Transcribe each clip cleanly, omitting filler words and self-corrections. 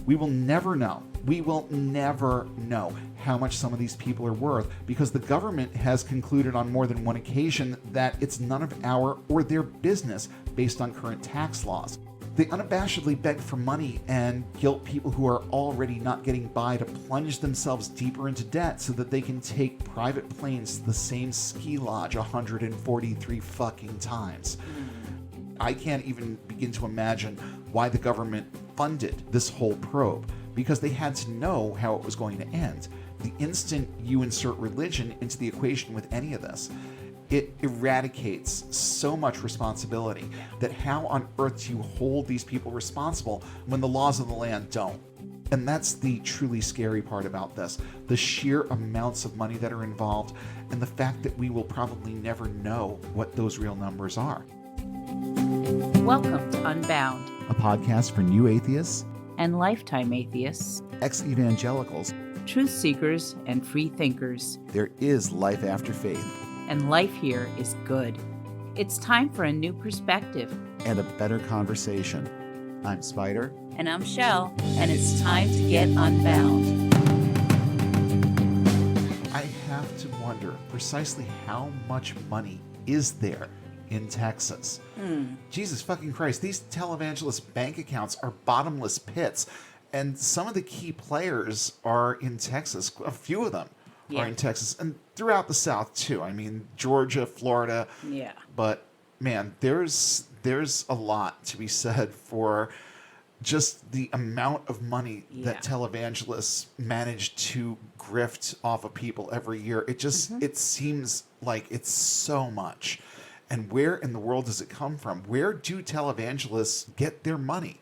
We will never know. We will never know how much some of these people are worth because the government has concluded on more than one occasion that it's none of our or their business based on current tax laws. They unabashedly beg for money and guilt people who are already not getting by to plunge themselves deeper into debt so that they can take private planes to the same ski lodge 143 fucking times. I can't even begin to imagine why the government funded this whole probe, because they had to know how it was going to end. The instant you insert religion into the equation with any of this, it eradicates so much responsibility that how on earth do you hold these people responsible when the laws of the land don't? And that's the truly scary part about this, the sheer amounts of money that are involved and the fact that we will probably never know what those real numbers are. Welcome to Unbound, A podcast for new atheists, and lifetime atheists, ex-evangelicals. truth seekers, and free thinkers. There is life after faith. And life here is good. It's time for a new perspective. And a better conversation. I'm Spider. And I'm Shell, and it's time to get unbound. I have to wonder precisely how much money is there in Texas. Jesus fucking Christ, these televangelist bank accounts are bottomless pits. And some of the key players are in Texas. A few of them are in Texas. And throughout the South, too. I mean, Georgia, Florida. Yeah. But, man, there's a lot to be said for just the amount of money that televangelists manage to grift off of people every year. It just, it seems like it's so much. And where in the world does it come from? Where do televangelists get their money?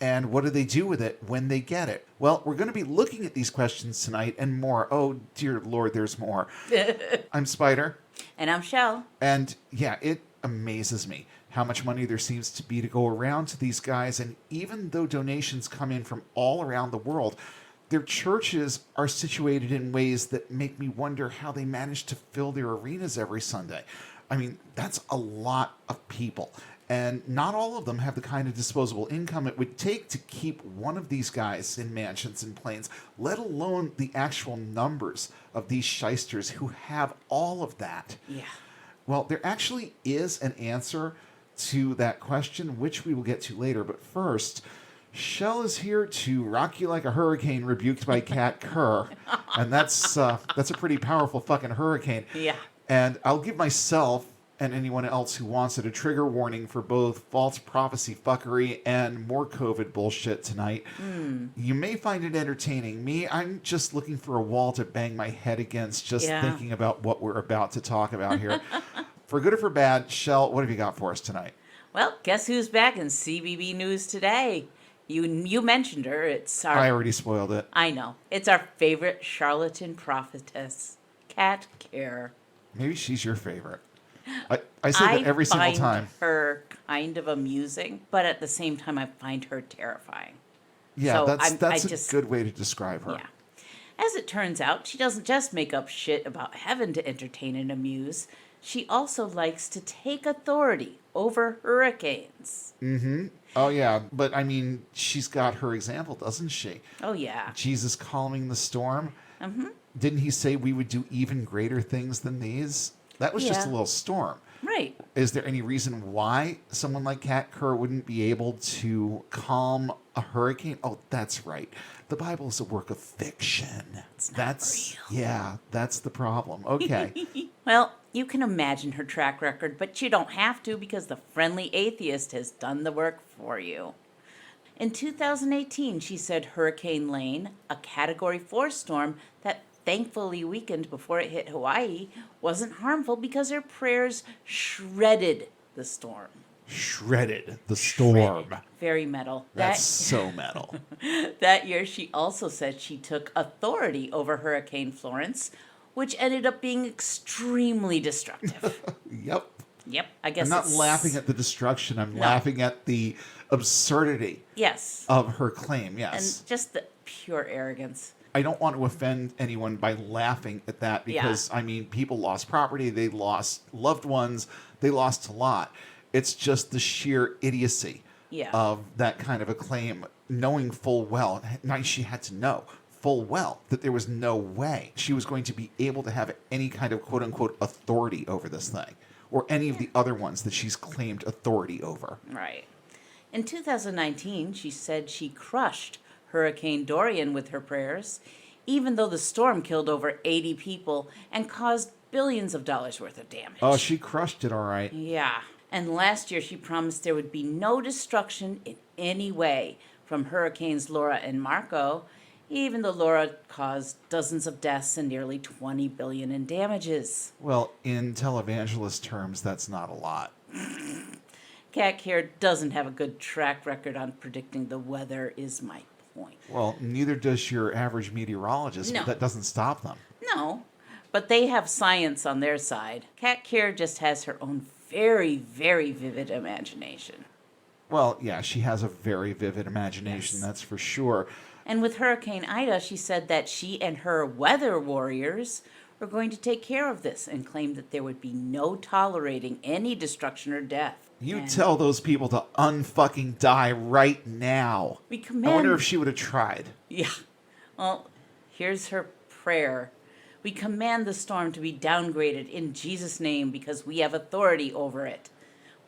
And what do they do with it when they get it? Well, we're going to be looking at these questions tonight and more. Oh, dear Lord, there's more. I'm Spider. And I'm Shell. And yeah, it amazes me how much money there seems to be to go around to these guys. And even though donations come in from all around the world, their churches are situated in ways that make me wonder how they manage to fill their arenas every Sunday. I mean, that's a lot of people. And not all of them have the kind of disposable income it would take to keep one of these guys in mansions and planes, let alone the actual numbers of these shysters who have all of that. Yeah. Well, there actually is an answer to that question, which we will get to later. But first, Shell is here to rock you like a hurricane rebuked by Cat Kerr. And that's a pretty powerful fucking hurricane. Yeah. And I'll give myself and anyone else who wants it a trigger warning for both false prophecy fuckery and more COVID bullshit tonight. You may find it entertaining. Me, I'm just looking for a wall to bang my head against just thinking about what we're about to talk about here. For good or for bad, Shell, what have you got for us tonight? Well, guess who's back in CBB News today? You mentioned her. It's our... I already spoiled it. I know. It's our favorite charlatan prophetess, Cat Kerr. Maybe she's your favorite. I say that every single time. I find her kind of amusing, but at the same time, I find her terrifying. Yeah, so that's a good way to describe her. Yeah. As it turns out, she doesn't just make up shit about heaven to entertain and amuse. She also likes to take authority over hurricanes. Mm-hmm. Oh, yeah. But, I mean, she's got her example, doesn't she? Oh, yeah. Jesus calming the storm. Mm-hmm. Didn't he say we would do even greater things than these? That was just a little storm. Right. Is there any reason why someone like Cat Kerr wouldn't be able to calm a hurricane? Oh, that's right. The Bible is a work of fiction. That's real. Yeah, that's the problem. Okay. Well, you can imagine her track record, but you don't have to because the friendly atheist has done the work for you. In 2018, she said Hurricane Lane, a Category 4 storm that thankfully weakened before it hit Hawaii, wasn't harmful because her prayers shredded the storm. Shredded the storm. Shredded. Very metal. That's so metal. That year, she also said she took authority over Hurricane Florence, which ended up being extremely destructive. Yep. I guess I'm not laughing at the destruction. I'm laughing at the absurdity of her claim. Yes. And just the pure arrogance. I don't want to offend anyone by laughing at that because, I mean, people lost property, they lost loved ones, they lost a lot. It's just the sheer idiocy Yeah. of that kind of a claim, knowing full well, now she had to know full well that there was no way she was going to be able to have any kind of quote-unquote authority over this thing, or any of the other ones that she's claimed authority over. Right. In 2019, she said she crushed Hurricane Dorian with her prayers, even though the storm killed over 80 people and caused billions of dollars worth of damage. Oh, she crushed it, all right. Yeah. And last year, she promised there would be no destruction in any way from Hurricanes Laura and Marco, even though Laura caused dozens of deaths and nearly $20 billion in damages. Well, in televangelist terms, that's not a lot. Cat Care doesn't have a good track record on predicting the weather, is my point. Well, neither does your average meteorologist, No. but that doesn't stop them. No, but they have science on their side. Cat Care just has her own very, very vivid imagination. Well, yeah, she has a very vivid imagination, Yes. that's for sure. And with Hurricane Ida, she said that she and her weather warriors were going to take care of this and claimed that there would be no tolerating any destruction or death. You And tell those people to unfucking die right now. we I command... wonder if she would have tried. Yeah. Well, here's her prayer. We command the storm to be downgraded in Jesus' name because we have authority over it.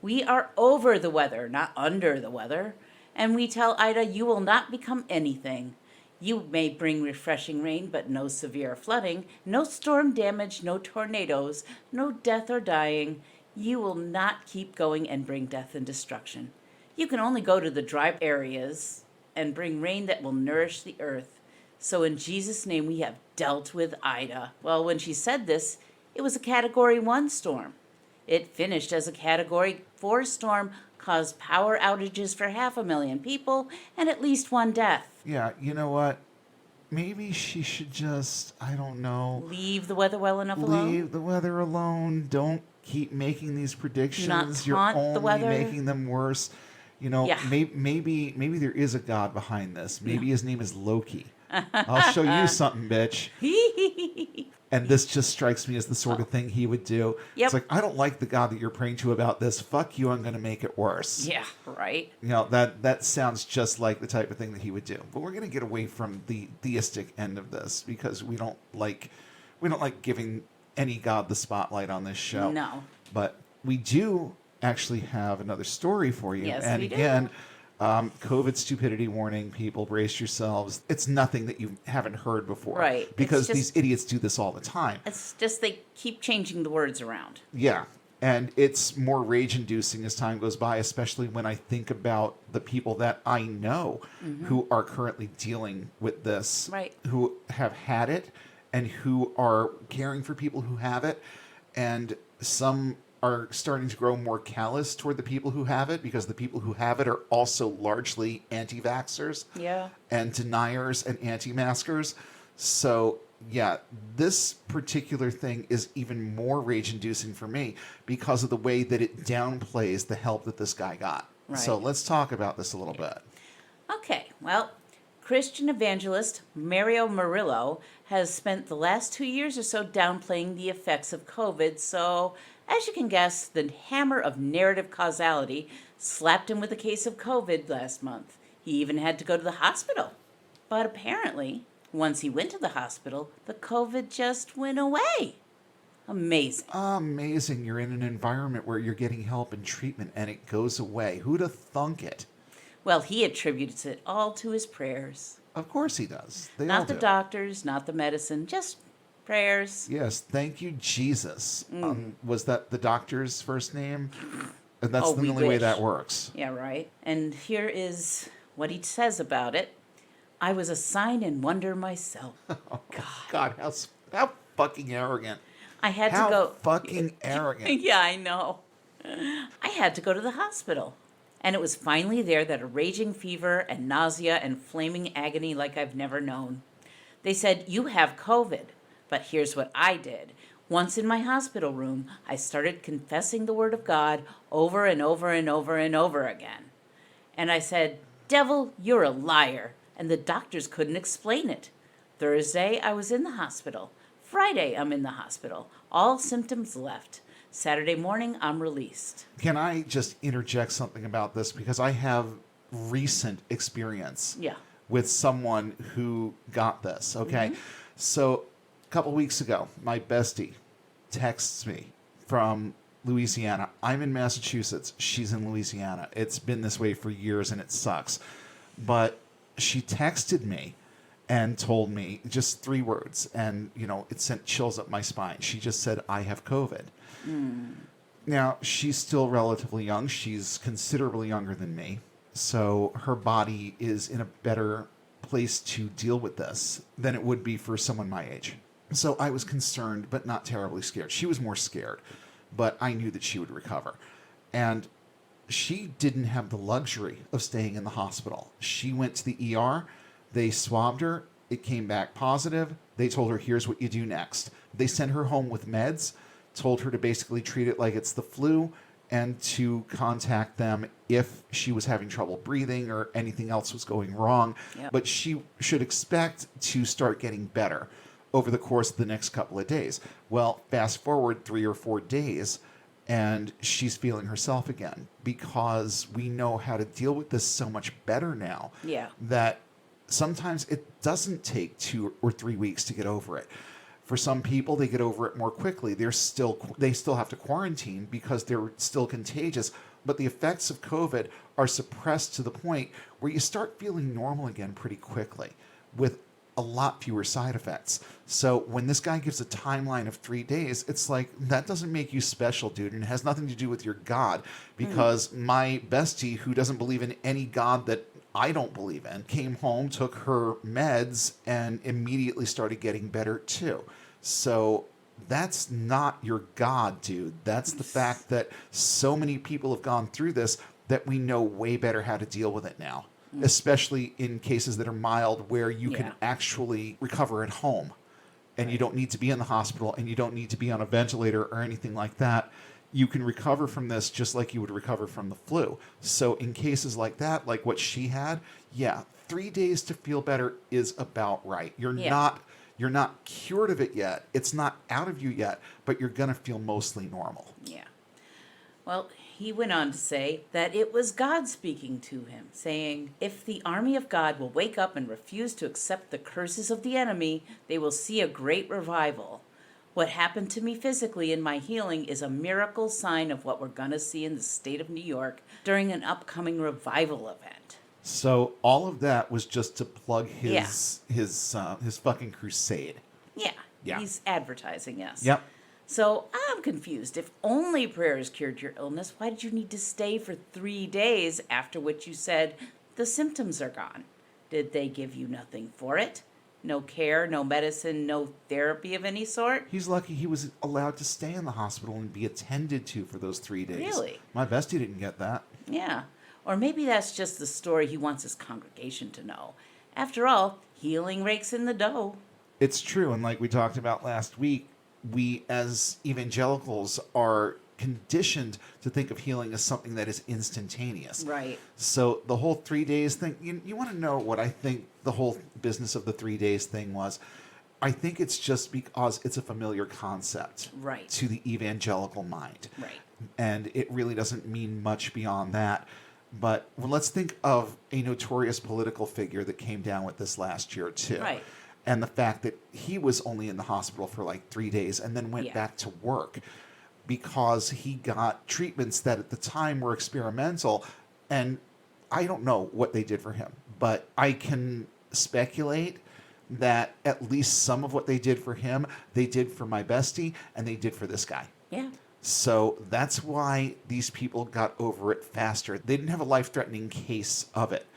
We are over the weather, not under the weather. And we tell Ida, you will not become anything. You may bring refreshing rain, but no severe flooding, no storm damage, no tornadoes, no death or dying. You will not keep going and bring death and destruction. You can only go to the dry areas and bring rain that will nourish the earth. So in Jesus' name, we have dealt with Ida. Well, when she said this, it was a Category 1 storm. It finished as a Category 4 storm, caused power outages for 500,000 people, and at least one death. Yeah, you know what? Maybe she should just, I don't know, Leave the weather well enough alone? leave the weather alone. Don't keep making these predictions. not You're taunt the only weather. making them worse. You know, Yeah. maybe there is a god behind this. Maybe his name is Loki. I'll show you something, bitch. And this just strikes me as the sort of thing he would do. Yep. It's like, I don't like the God that you're praying to about this. Fuck you, I'm going to make it worse. Yeah, right. You know, that sounds just like the type of thing that he would do. But we're going to get away from the theistic end of this because we don't like giving any God the spotlight on this show. No. But we do actually have another story for you. Yes, and we do. again, COVID stupidity warning, people, brace yourselves. It's nothing that you haven't heard before. Right. It's Because just- these idiots do this all the time. It's just they keep changing the words around. Yeah. And it's more rage inducing as time goes by, especially when I think about the people that I know who are currently dealing with this, Right. who have had it and who are caring for people who have it. And some are starting to grow more callous toward the people who have it because the people who have it are also largely anti-vaxxers Yeah. and deniers and anti-maskers. So, yeah, this particular thing is even more rage-inducing for me because of the way that it downplays the help that this guy got. Right. So let's talk about this a little bit. Okay, well, Christian evangelist Mario Murillo has spent the last 2 years or so downplaying the effects of COVID, so as you can guess, the hammer of narrative causality slapped him with a case of COVID last month. He even had to go to the hospital. But apparently, once he went to the hospital, the COVID just went away. Amazing. Amazing. You're in an environment where you're getting help and treatment and it goes away. Who'd have thunk it? Well, he attributes it all to his prayers. Of course he does. They all Not the do. doctors, not the medicine, just prayers. Yes, thank you, Jesus. Was that the doctor's first name? And that's Oh, the we only way wish. that works. Yeah, right. And here is what he says about it. I was a sign and wonder myself. God, how fucking arrogant. I had How to go. fucking arrogant. Yeah, I know. I had to go to the hospital. And it was finally there that a raging fever and nausea and flaming agony like I've never known. They said, you have COVID. But here's what I did. Once in my hospital room, I started confessing the word of God over and over and over and over again. And I said, devil, you're a liar. And the doctors couldn't explain it. Thursday, I was in the hospital. Friday, I'm in the hospital. All symptoms left. Saturday morning, I'm released. Can I just interject something about this? Because I have recent experience Yeah. with someone who got this, okay? So a couple weeks ago, my bestie texts me from Louisiana. I'm in Massachusetts. She's in Louisiana. It's been this way for years and it sucks. But she texted me and told me just 3 words, and, it sent chills up my spine. She just said, I have COVID. Now, she's still relatively young. She's considerably younger than me. So her body is in a better place to deal with this than it would be for someone my age. So I was concerned, but not terribly scared. She was more scared, but I knew that she would recover. And she didn't have the luxury of staying in the hospital. She went to the ER. They swabbed her. It came back positive. They told her, here's what you do next. They sent her home with meds, told her to basically treat it like it's the flu and to contact them if she was having trouble breathing or anything else was going wrong. Yep. But she should expect to start getting better over the course of the next couple of days. Well, fast forward 3 or 4 days, and she's feeling herself again, because we know how to deal with this so much better now. Yeah. That sometimes it doesn't take 2 or 3 weeks to get over it. For some people, they get over it more quickly. They still have to quarantine because they're still contagious, but the effects of COVID are suppressed to the point where you start feeling normal again pretty quickly with a lot fewer side effects. So when this guy gives a timeline of 3 days, it's like, that doesn't make you special, dude, and it has nothing to do with your God, because my bestie, who doesn't believe in any God that I don't believe in, came home, took her meds, and immediately started getting better too. So that's not your God, dude. That's the fact that so many people have gone through this that we know way better how to deal with it now, especially in cases that are mild, where you can actually recover at home and you don't need to be in the hospital and you don't need to be on a ventilator or anything like that. You can recover from this just like you would recover from the flu. So in cases like that, like what she had, 3 days to feel better is about right. You're not cured of it yet. It's not out of you yet, but you're going to feel mostly normal. Yeah. Well, he went on to say that it was God speaking to him, saying, if the army of God will wake up and refuse to accept the curses of the enemy, they will see a great revival. What happened to me physically in my healing is a miracle sign of what we're going to see in the state of New York during an upcoming revival event. So all of that was just to plug his fucking crusade. Yeah. He's advertising us. Yep. So I'm confused. If only prayers cured your illness, why did you need to stay for 3 days, after which you said the symptoms are gone? Did they give you nothing for it? No care, no medicine, no therapy of any sort? He's lucky he was allowed to stay in the hospital and be attended to for those 3 days. Really? My bestie didn't get that. Yeah. Or maybe that's just the story he wants his congregation to know. After all, healing rakes in the dough. It's true. And like we talked about last week, we as evangelicals are conditioned to think of healing as something that is instantaneous. Right. So the whole 3 days thing, you want to know what I think the whole business of the 3 days thing was? I think it's just because it's a familiar concept to the evangelical mind. Right. And it really doesn't mean much beyond that. But let's think of a notorious political figure that came down with this last year too. Right. And the fact that he was only in the hospital for like 3 days and then went back to work because he got treatments that at the time were experimental. And I don't know what they did for him, but I can speculate that at least some of what they did for him, they did for my bestie, and they did for this guy. Yeah. So that's why these people got over it faster. They didn't have a life-threatening case of it.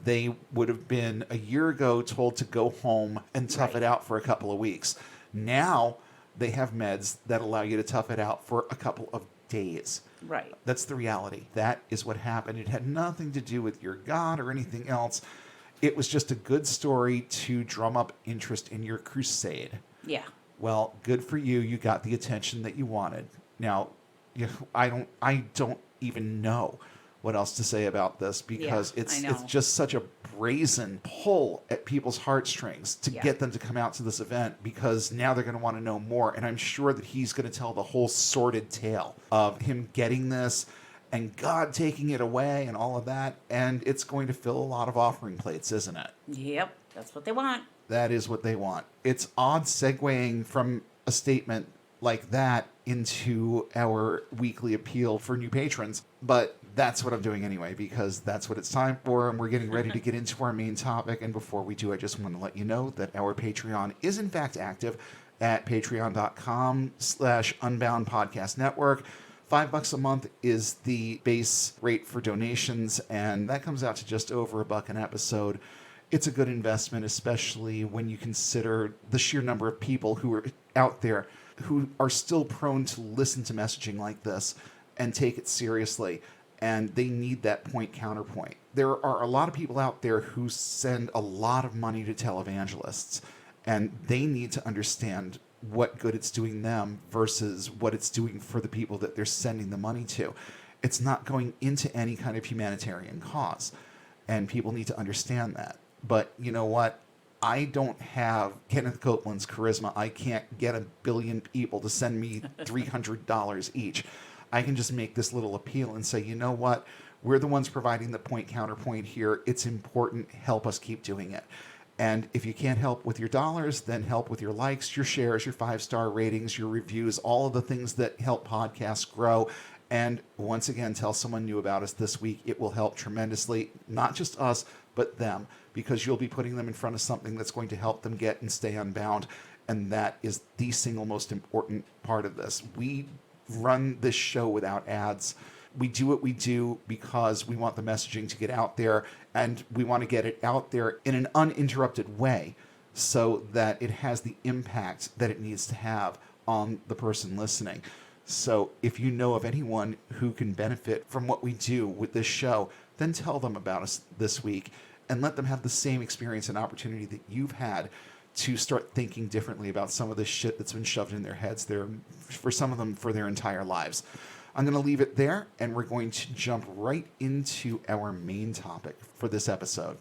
They would have been a year ago told to go home and tough it out for a couple of weeks. Now they have meds that allow you to tough it out for a couple of days. Right. That's the reality. That is what happened. It had nothing to do with your God or anything else. It was just a good story to drum up interest in your crusade. Yeah. Well, good for you. You got the attention that you wanted. Now, I don't even know what else to say about this because it's just such a brazen pull at people's heartstrings to get them to come out to this event, because now they're going to want to know more. And I'm sure that he's going to tell the whole sordid tale of him getting this and God taking it away and all of that. And it's going to fill a lot of offering plates, isn't it? Yep, that's what they want. That is what they want. It's odd segueing from a statement like that into our weekly appeal for new patrons, but that's what I'm doing anyway, because that's what it's time for, and we're getting ready to get into our main topic. And before we do, I just want to let you know that our Patreon is in fact active at patreon.com/Unbound Podcast Network. $5 a month is the base rate for donations, and that comes out to just over $1 an episode. It's a good investment, especially when you consider the sheer number of people who are out there who are still prone to listen to messaging like this and take it seriously. And they need that point counterpoint. There are a lot of people out there who send a lot of money to televangelists, and they need to understand what good it's doing them versus what it's doing for the people that they're sending the money to. It's not going into any kind of humanitarian cause, and people need to understand that. But you know what? I don't have Kenneth Copeland's charisma. I can't get 1 billion people to send me $300 each. I can just make this little appeal and say, you know what? We're the ones providing the point counterpoint here. It's important. Help us keep doing it. And if you can't help with your dollars, then help with your likes, your shares, your 5-star ratings, your reviews, all of the things that help podcasts grow. And once again, tell someone new about us this week. It will help tremendously, not just us, but them, because you'll be putting them in front of something that's going to help them get and stay unbound. And that is the single most important part of this. We run this show without ads. We do what we do because we want the messaging to get out there, and we want to get it out there in an uninterrupted way so that it has the impact that it needs to have on the person listening. So if you know of anyone who can benefit from what we do with this show, then tell them about us this week and let them have the same experience and opportunity that you've had to start thinking differently about some of this shit that's been shoved in their heads there, for some of them for their entire lives. I'm going to leave it there, and we're going to jump right into our main topic for this episode.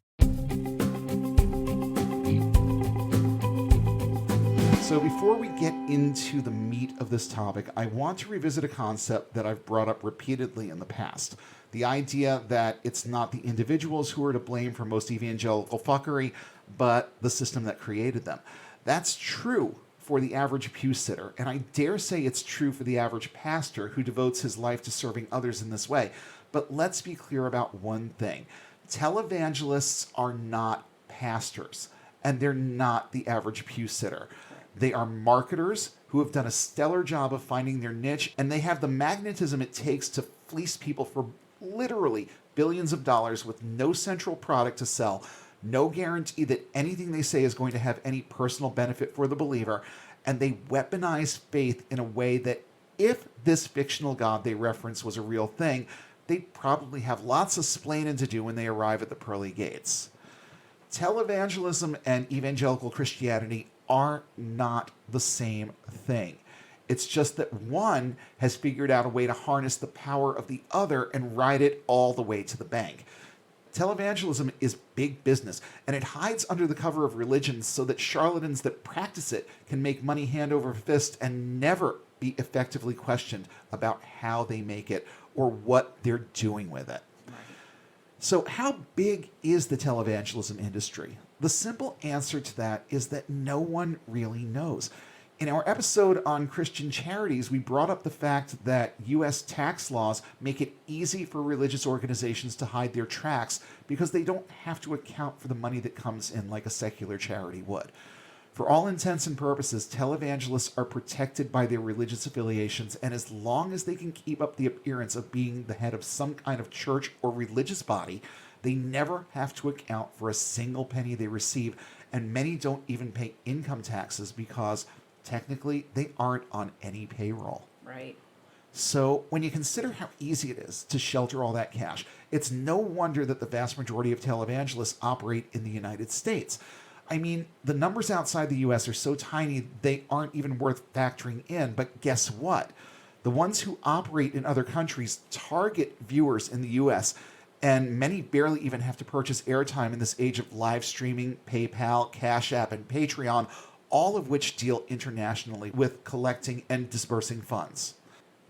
So before we get into the meat of this topic, I want to revisit a concept that I've brought up repeatedly in the past. The idea that it's not the individuals who are to blame for most evangelical fuckery, but the system that created them. That's true for the average pew sitter, and I dare say it's true for the average pastor who devotes his life to serving others in this way. But let's be clear about one thing. Televangelists are not pastors, and they're not the average pew sitter. They are marketers who have done a stellar job of finding their niche, and they have the magnetism it takes to fleece people for literally billions of dollars with no central product to sell, no guarantee that anything they say is going to have any personal benefit for the believer, and they weaponize faith in a way that if this fictional God they reference was a real thing, they'd probably have lots of splaining to do when they arrive at the pearly gates. Televangelism and evangelical Christianity are not the same thing. It's just that one has figured out a way to harness the power of the other and ride it all the way to the bank. Televangelism is big business, and it hides under the cover of religion so that charlatans that practice it can make money hand over fist and never be effectively questioned about how they make it or what they're doing with it. Right. So how big is the televangelism industry? The simple answer to that is that no one really knows. In our episode on Christian charities, we brought up the fact that U.S. tax laws make it easy for religious organizations to hide their tracts because they don't have to account for the money that comes in like a secular charity would. For all intents and purposes, televangelists are protected by their religious affiliations, and as long as they can keep up the appearance of being the head of some kind of church or religious body, they never have to account for a single penny they receive, and many don't even pay income taxes because technically they aren't on any payroll. Right. So when you consider how easy it is to shelter all that cash, it's no wonder that the vast majority of televangelists operate in the United States. I mean, the numbers outside the U.S. are so tiny they aren't even worth factoring in, but guess what? The ones who operate in other countries target viewers in the U.S., And many barely even have to purchase airtime in this age of live streaming, PayPal, Cash App, and Patreon, all of which deal internationally with collecting and dispersing funds.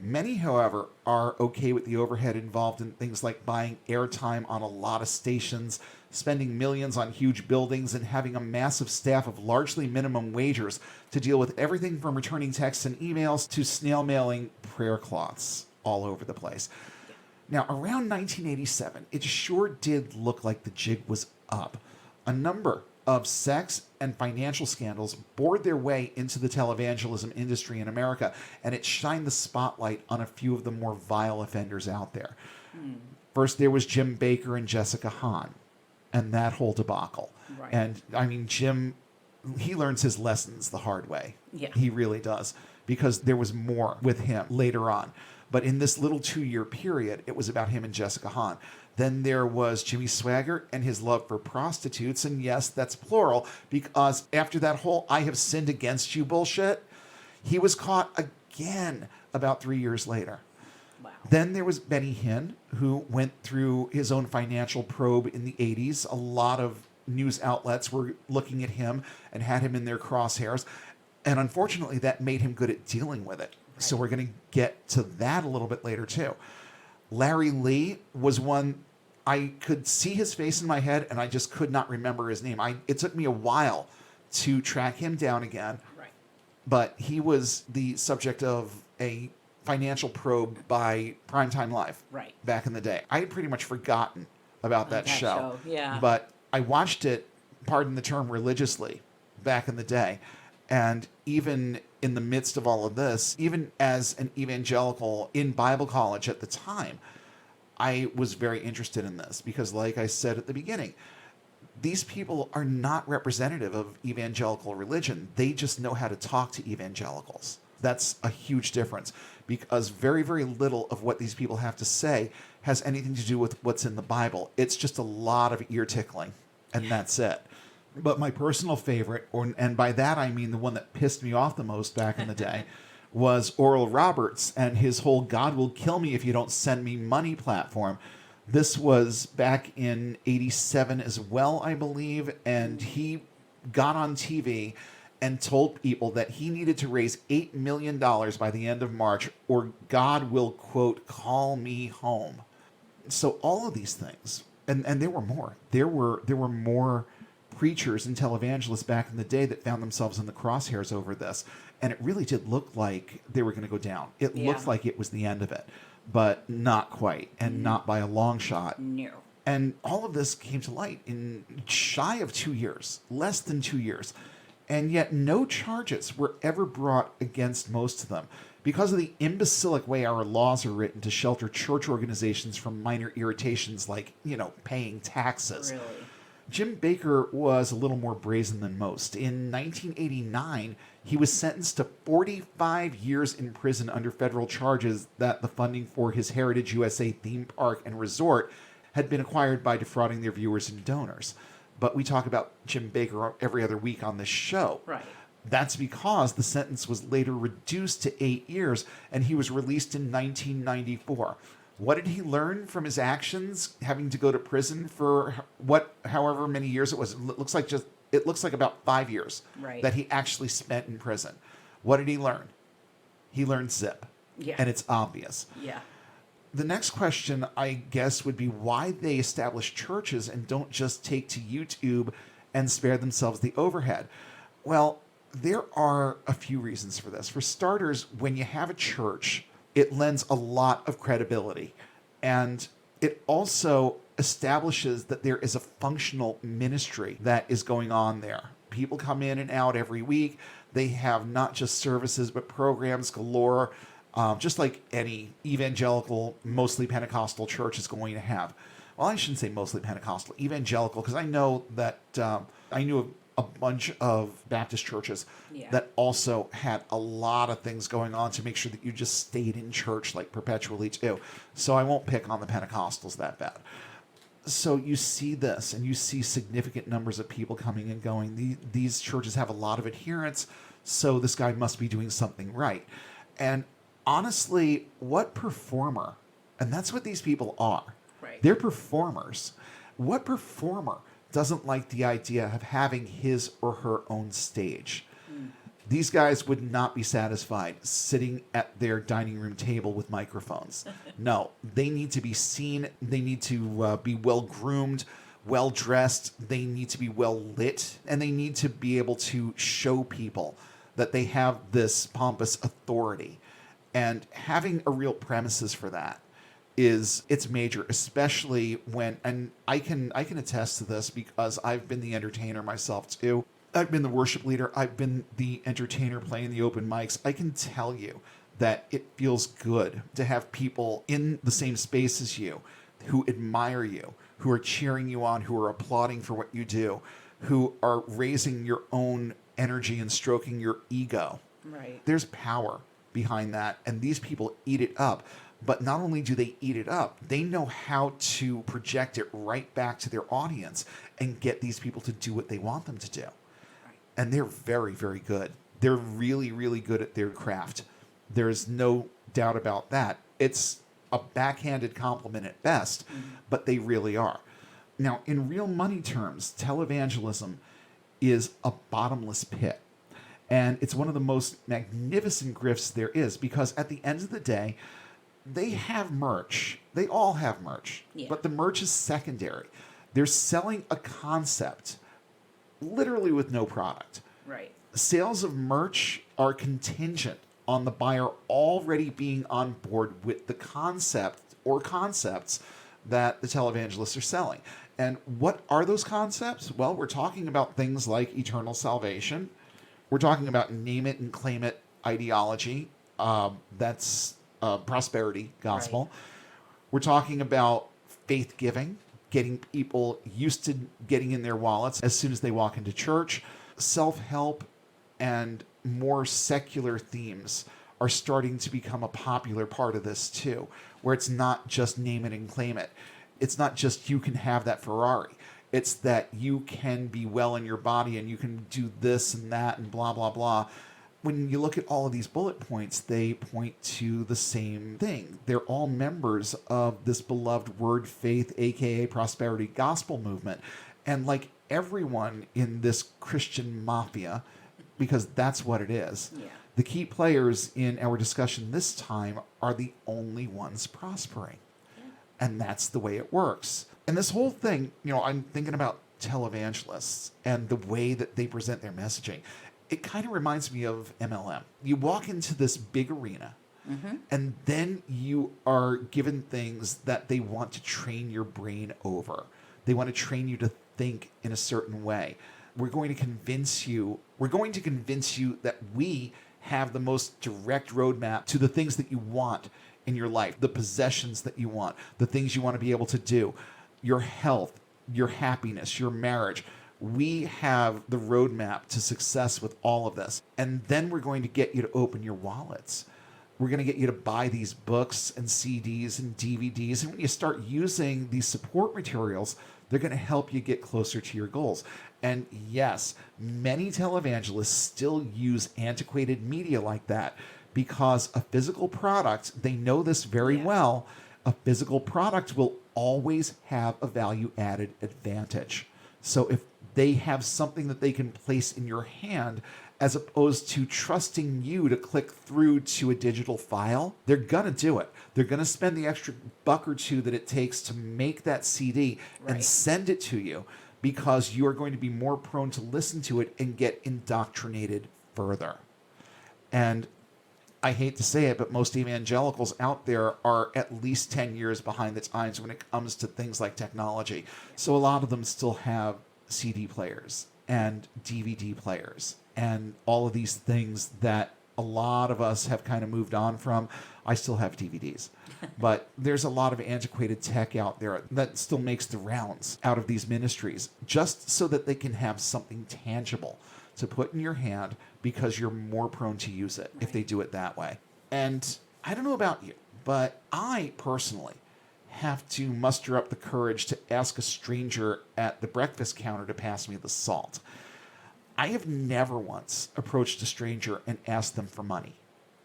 Many, however, are okay with the overhead involved in things like buying airtime on a lot of stations, spending millions on huge buildings, and having a massive staff of largely minimum wagers to deal with everything from returning texts and emails to snail mailing prayer cloths all over the place. Now, around 1987, it sure did look like the jig was up. A number of sex and financial scandals bored their way into the televangelism industry in America, and it shined the spotlight on a few of the more vile offenders out there. First, there was Jim Bakker and Jessica Hahn, and that whole debacle. Right. And, I mean, Jim, he learns his lessons the hard way. Yeah. He really does, because there was more with him later on. But in this little 2-year period, it was about him and Jessica Hahn. Then there was Jimmy Swaggart and his love for prostitutes. And yes, that's plural, because after that whole I have sinned against you bullshit, he was caught again about 3 years later. Wow. Then there was Benny Hinn, who went through his own financial probe in the 80s. A lot of news outlets were looking at him and had him in their crosshairs. And unfortunately, that made him good at dealing with it. So we're going to get to that a little bit later, too. Larry Lee was one, I could see his face in my head, and I just could not remember his name. It took me a while to track him down again. Right. But he was the subject of a financial probe by Primetime Live Right. back in the day. I had pretty much forgotten about that show. Yeah. But I watched it, pardon the term, religiously back in the day. And even in the midst of all of this, even as an evangelical in Bible college at the time, I was very interested in this because, like I said at the beginning, these people are not representative of evangelical religion. They just know how to talk to evangelicals. That's a huge difference because very, very little of what these people have to say has anything to do with what's in the Bible. It's just a lot of ear tickling, and that's it. But my personal favorite, and by that I mean the one that pissed me off the most back in the day, was Oral Roberts and his whole God will kill me if you don't send me money platform. This was back in 87 as well, I believe, and he got on TV and told people that he needed to raise $8 million by the end of March or God will, quote, call me home. So all of these things, and there were more. There were more preachers and televangelists back in the day that found themselves in the crosshairs over this. And it really did look like they were going to go down. It looked like it was the end of it, but not quite, and not by a long shot. No. And all of this came to light in shy of 2 years, less than 2 years. And yet no charges were ever brought against most of them because of the imbecilic way our laws are written to shelter church organizations from minor irritations like, paying taxes. Really? Jim Bakker was a little more brazen than most. In 1989, he was sentenced to 45 years in prison under federal charges that the funding for his Heritage USA theme park and resort had been acquired by defrauding their viewers and donors. But we talk about Jim Bakker every other week on this show. Right. That's because the sentence was later reduced to 8 years, and he was released in 1994. What did he learn from his actions, having to go to prison for however many years it was? It looks like about 5 years that he actually spent in prison. What did he learn? He learned zip. Yeah. And it's obvious. Yeah. The next question, I guess, would be why they establish churches and don't just take to YouTube and spare themselves the overhead. Well, there are a few reasons for this. For starters, when you have a church, it lends a lot of credibility. And it also establishes that there is a functional ministry that is going on there. People come in and out every week. They have not just services, but programs galore, just like any evangelical, mostly Pentecostal church is going to have. Well, I shouldn't say mostly Pentecostal, evangelical, because I know that I knew a bunch of Baptist churches that also had a lot of things going on to make sure that you just stayed in church like perpetually too. So I won't pick on the Pentecostals that bad. So you see this, and you see significant numbers of people coming and going. These churches have a lot of adherents, so this guy must be doing something right. And honestly, what performer, and that's what these people are. Right. They're performers. What performer doesn't like the idea of having his or her own stage? These guys would not be satisfied sitting at their dining room table with microphones. No, they need to be seen. They need to be well groomed, well dressed. They need to be well lit, and they need to be able to show people that they have this pompous authority. And having a real premises for that it's major, especially when, and I can attest to this because I've been the entertainer myself too. I've been the worship leader. I've been the entertainer playing the open mics. I can tell you that it feels good to have people in the same space as you who admire you, who are cheering you on, who are applauding for what you do, who are raising your own energy and stroking your ego. Right. There's power behind that, and these people eat it up. But not only do they eat it up, they know how to project it right back to their audience and get these people to do what they want them to do. And they're very, very good. They're really, really good at their craft. There's no doubt about that. It's a backhanded compliment at best, but they really are. Now, in real money terms, televangelism is a bottomless pit. And it's one of the most magnificent grifts there is, because at the end of the day, they have merch. They all have merch. Yeah. But the merch is secondary. They're selling a concept, literally with no product. Right. Sales of merch are contingent on the buyer already being on board with the concept or concepts that the televangelists are selling. And what are those concepts? Well, we're talking about things like eternal salvation. We're talking about name it and claim it ideology. That's prosperity gospel. Right. We're talking about faith giving, getting people used to getting in their wallets as soon as they walk into church. Self-help and more secular themes are starting to become a popular part of this too, where it's not just name it and claim it. It's not just you can have that Ferrari. It's that you can be well in your body and you can do this and that and blah, blah, blah. When you look at all of these bullet points, they point to the same thing. They're all members of this beloved word faith, aka prosperity gospel movement. And like everyone in this Christian mafia, because that's what it is, the key players in our discussion this time are the only ones prospering. And that's the way it works. And this whole thing, I'm thinking about televangelists and the way that they present their messaging. It kind of reminds me of MLM. You walk into this big arena, and then you are given things that they want to train your brain over. They want to train you to think in a certain way. We're going to convince you that we have the most direct roadmap to the things that you want in your life, the possessions that you want, the things you want to be able to do, your health, your happiness, your marriage. We have the roadmap to success with all of this. And then we're going to get you to open your wallets. We're going to get you to buy these books and CDs and DVDs. And when you start using these support materials, they're going to help you get closer to your goals. And yes, many televangelists still use antiquated media like that because a physical product, they know this very well, a physical product will always have a value added advantage. So if they have something that they can place in your hand as opposed to trusting you to click through to a digital file, they're going to do it. They're going to spend the extra buck or two that it takes to make that CD and send it to you because you are going to be more prone to listen to it and get indoctrinated further. And I hate to say it, but most evangelicals out there are at least 10 years behind the times when it comes to things like technology. So a lot of them still have CD players and DVD players and all of these things that a lot of us have kind of moved on from. I still have DVDs, but there's a lot of antiquated tech out there that still makes the rounds out of these ministries just so that they can have something tangible to put in your hand because you're more prone to use it if they do it that way. And I don't know about you, but I personally have to muster up the courage to ask a stranger at the breakfast counter to pass me the salt. I have never once approached a stranger and asked them for money.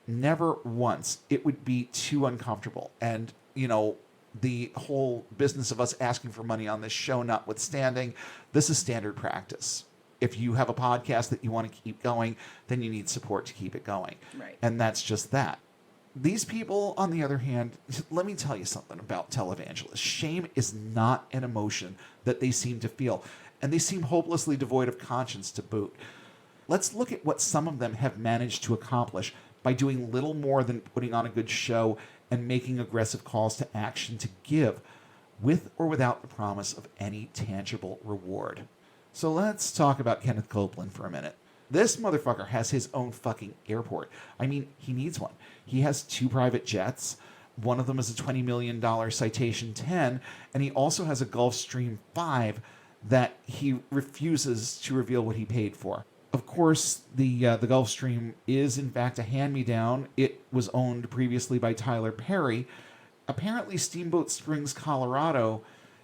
Never once. It would be too uncomfortable. And, The whole business of us asking for money on this show notwithstanding, this is standard practice. If you have a podcast that you want to keep going, then you need support to keep it going. Right. And that's just that. These people, on the other hand, let me tell you something about televangelists. Shame is not an emotion that they seem to feel, and they seem hopelessly devoid of conscience to boot. Let's look at what some of them have managed to accomplish by doing little more than putting on a good show and making aggressive calls to action to give, with or without the promise of any tangible reward. So let's talk about Kenneth Copeland for a minute. This motherfucker has his own fucking airport. I mean, he needs one. He has 2 private jets. One of them is a $20 million Citation 10, and he also has a Gulfstream 5 that he refuses to reveal what he paid for. Of course, the Gulfstream is in fact a hand-me-down. It was owned previously by Tyler Perry. Apparently, Steamboat Springs, Colorado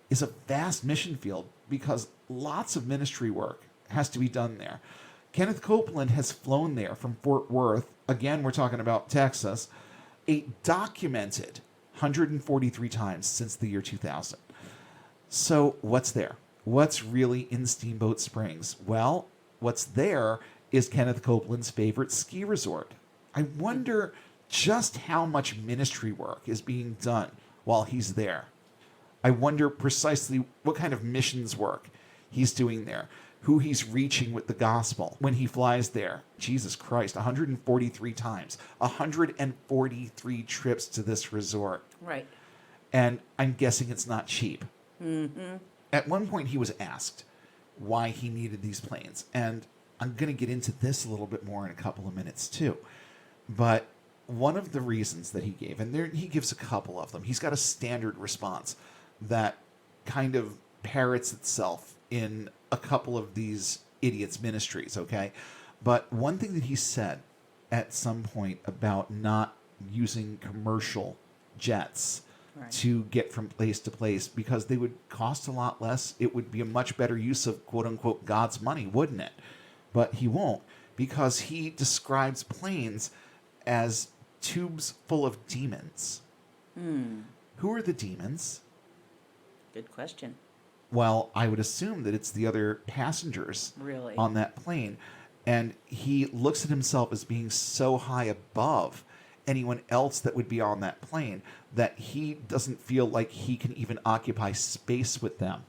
is a vast mission field because lots of ministry work has to be done there. Kenneth Copeland has flown there from Fort Worth, again, we're talking about Texas, a documented 143 times since the year 2000. So what's there? What's really in Steamboat Springs? Well, what's there is Kenneth Copeland's favorite ski resort. I wonder just how much ministry work is being done while he's there. I wonder precisely what kind of missions work he's doing there, who he's reaching with the gospel when he flies there. Jesus Christ, 143 times, 143 trips to this resort. Right. And I'm guessing it's not cheap. Mm-hmm. At one point, he was asked why he needed these planes. And I'm going to get into this a little bit more in a couple of minutes, too. But one of the reasons that he gave, and there he gives a couple of them, he's got a standard response that kind of parrots itself in a couple of these idiots' ministries, okay? But one thing that he said at some point about not using commercial jets to get from place to place because they would cost a lot less. It would be a much better use of quote-unquote God's money, wouldn't it? But he won't, because he describes planes as tubes full of demons. Who are the demons? Good question. Well, I would assume that it's the other passengers Really? on that plane. And he looks at himself as being so high above anyone else that would be on that plane that he doesn't feel like he can even occupy space with them.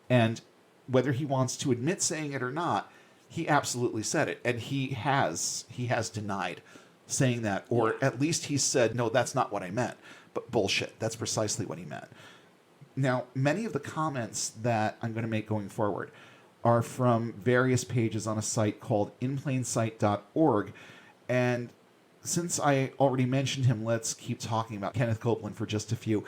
And whether he wants to admit saying it or not, he absolutely said it. And he has denied saying that, or at least he said, no, that's not what I meant. But bullshit, that's precisely what he meant. Now, many of the comments that I'm going to make going forward are from various pages on a site called inplainsight.org. And since I already mentioned him, let's keep talking about Kenneth Copeland for just a few.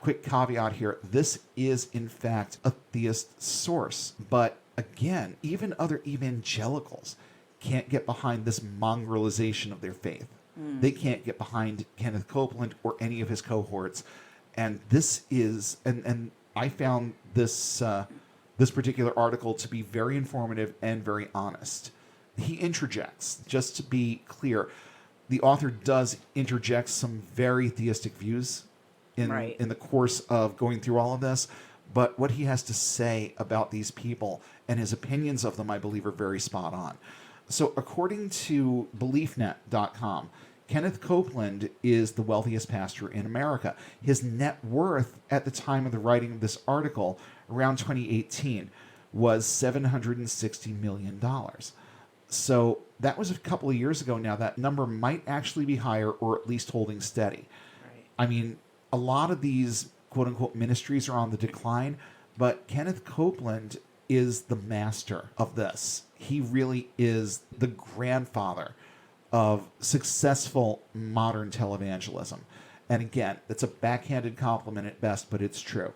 Quick caveat here. This is, in fact, a theist source. But again, even other evangelicals can't get behind this mongrelization of their faith. They can't get behind Kenneth Copeland or any of his cohorts. And this is, and I found this this particular article to be very informative and very honest. He interjects, just to be clear, the author does interject some very theistic views in the course of going through all of this, but what he has to say about these people and his opinions of them, I believe, are very spot on. So according to BeliefNet.com, Kenneth Copeland is the wealthiest pastor in America. His net worth at the time of the writing of this article, around 2018, was $760 million. So that was a couple of years ago now. That number might actually be higher, or at least holding steady. Right. I mean, a lot of these quote-unquote ministries are on the decline, but Kenneth Copeland is the master of this. He really is the grandfather of successful modern televangelism. And again, it's a backhanded compliment at best, but it's true.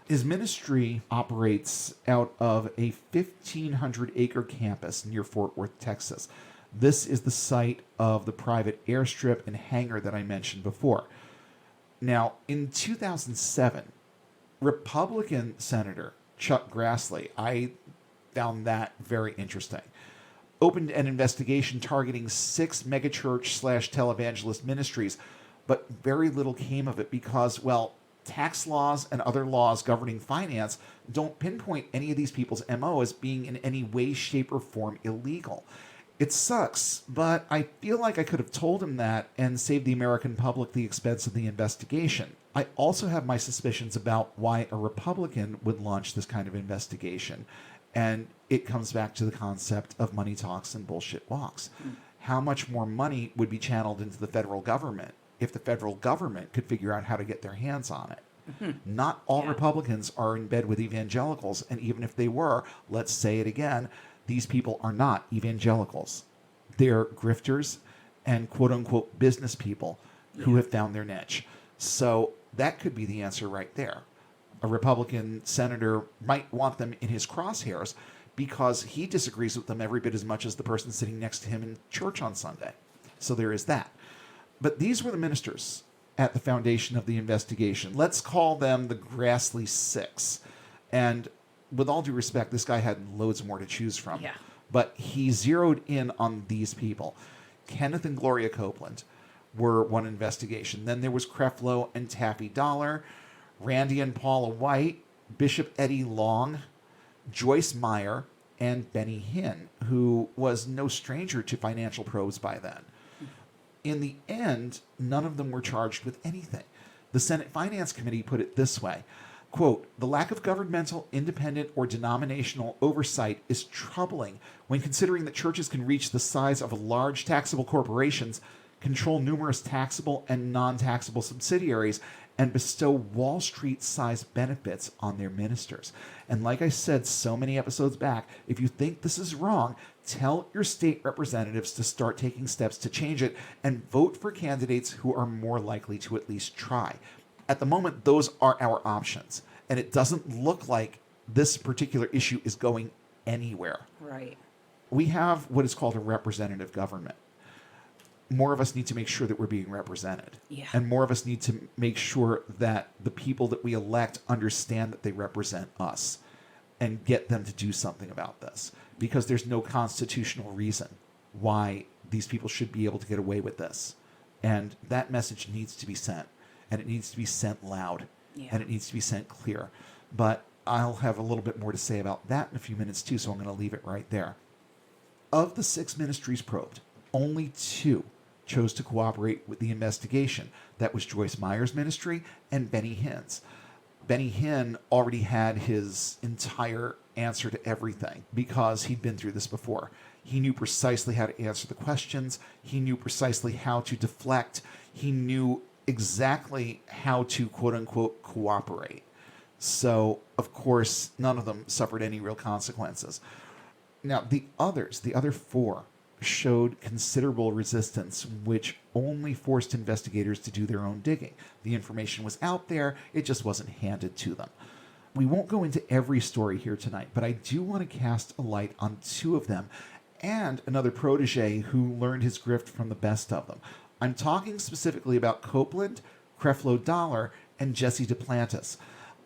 His ministry operates out of a 1,500-acre campus near Fort Worth, Texas. This is the site of the private airstrip and hangar that I mentioned before. Now, in 2007, Republican Senator Chuck Grassley, I found that very interesting, opened an investigation targeting 6 megachurch/televangelist ministries, but very little came of it because, well, tax laws and other laws governing finance don't pinpoint any of these people's MO as being in any way, shape, or form illegal. It sucks, but I feel like I could have told him that and saved the American public the expense of the investigation. I also have my suspicions about why a Republican would launch this kind of investigation. And it comes back to the concept of money talks and bullshit walks. How much more money would be channeled into the federal government if the federal government could figure out how to get their hands on it? Not all Republicans are in bed with evangelicals, and even if they were, let's say it again, these people are not evangelicals. They're grifters and quote-unquote business people who have found their niche. So that could be the answer right there. A Republican senator might want them in his crosshairs because he disagrees with them every bit as much as the person sitting next to him in church on Sunday. So there is that. But these were the ministers at the foundation of the investigation. Let's call them the Grassley Six. And with all due respect, this guy had loads more to choose from. Yeah. But he zeroed in on these people. Kenneth and Gloria Copeland were one investigation. Then there was Creflo and Taffy Dollar, Randy and Paula White, Bishop Eddie Long, Joyce Meyer, and Benny Hinn, who was no stranger to financial probes by then. In the end, none of them were charged with anything. The Senate Finance Committee put it this way, quote, "The lack of governmental, independent, or denominational oversight is troubling when considering that churches can reach the size of large taxable corporations, control numerous taxable and non-taxable subsidiaries, and bestow Wall Street-sized benefits on their ministers." And like I said so many episodes back, if you think this is wrong, tell your state representatives to start taking steps to change it and vote for candidates who are more likely to at least try. At the moment, those are our options. And it doesn't look like this particular issue is going anywhere. Right. We have what is called a representative government. More of us need to make sure that we're being represented. Yeah. And more of us need to make sure that the people that we elect understand that they represent us and get them to do something about this. Because there's no constitutional reason why these people should be able to get away with this. And that message needs to be sent. And it needs to be sent loud. Yeah. And it needs to be sent clear. But I'll have a little bit more to say about that in a few minutes too, so I'm going to leave it right there. Of the 6 ministries probed, only 2 chose to cooperate with the investigation. That was Joyce Meyer's ministry and Benny Hinn's. Benny Hinn already had his entire answer to everything because he'd been through this before. He knew precisely how to answer the questions. He knew precisely how to deflect. He knew exactly how to quote-unquote cooperate. So, of course, none of them suffered any real consequences. Now, the other 4, showed considerable resistance, which only forced investigators to do their own digging. The information was out there, it just wasn't handed to them. We won't go into every story here tonight, but I do want to cast a light on 2 of them, and another protege who learned his grift from the best of them. I'm talking specifically about Copeland, Creflo Dollar, and Jesse Duplantis.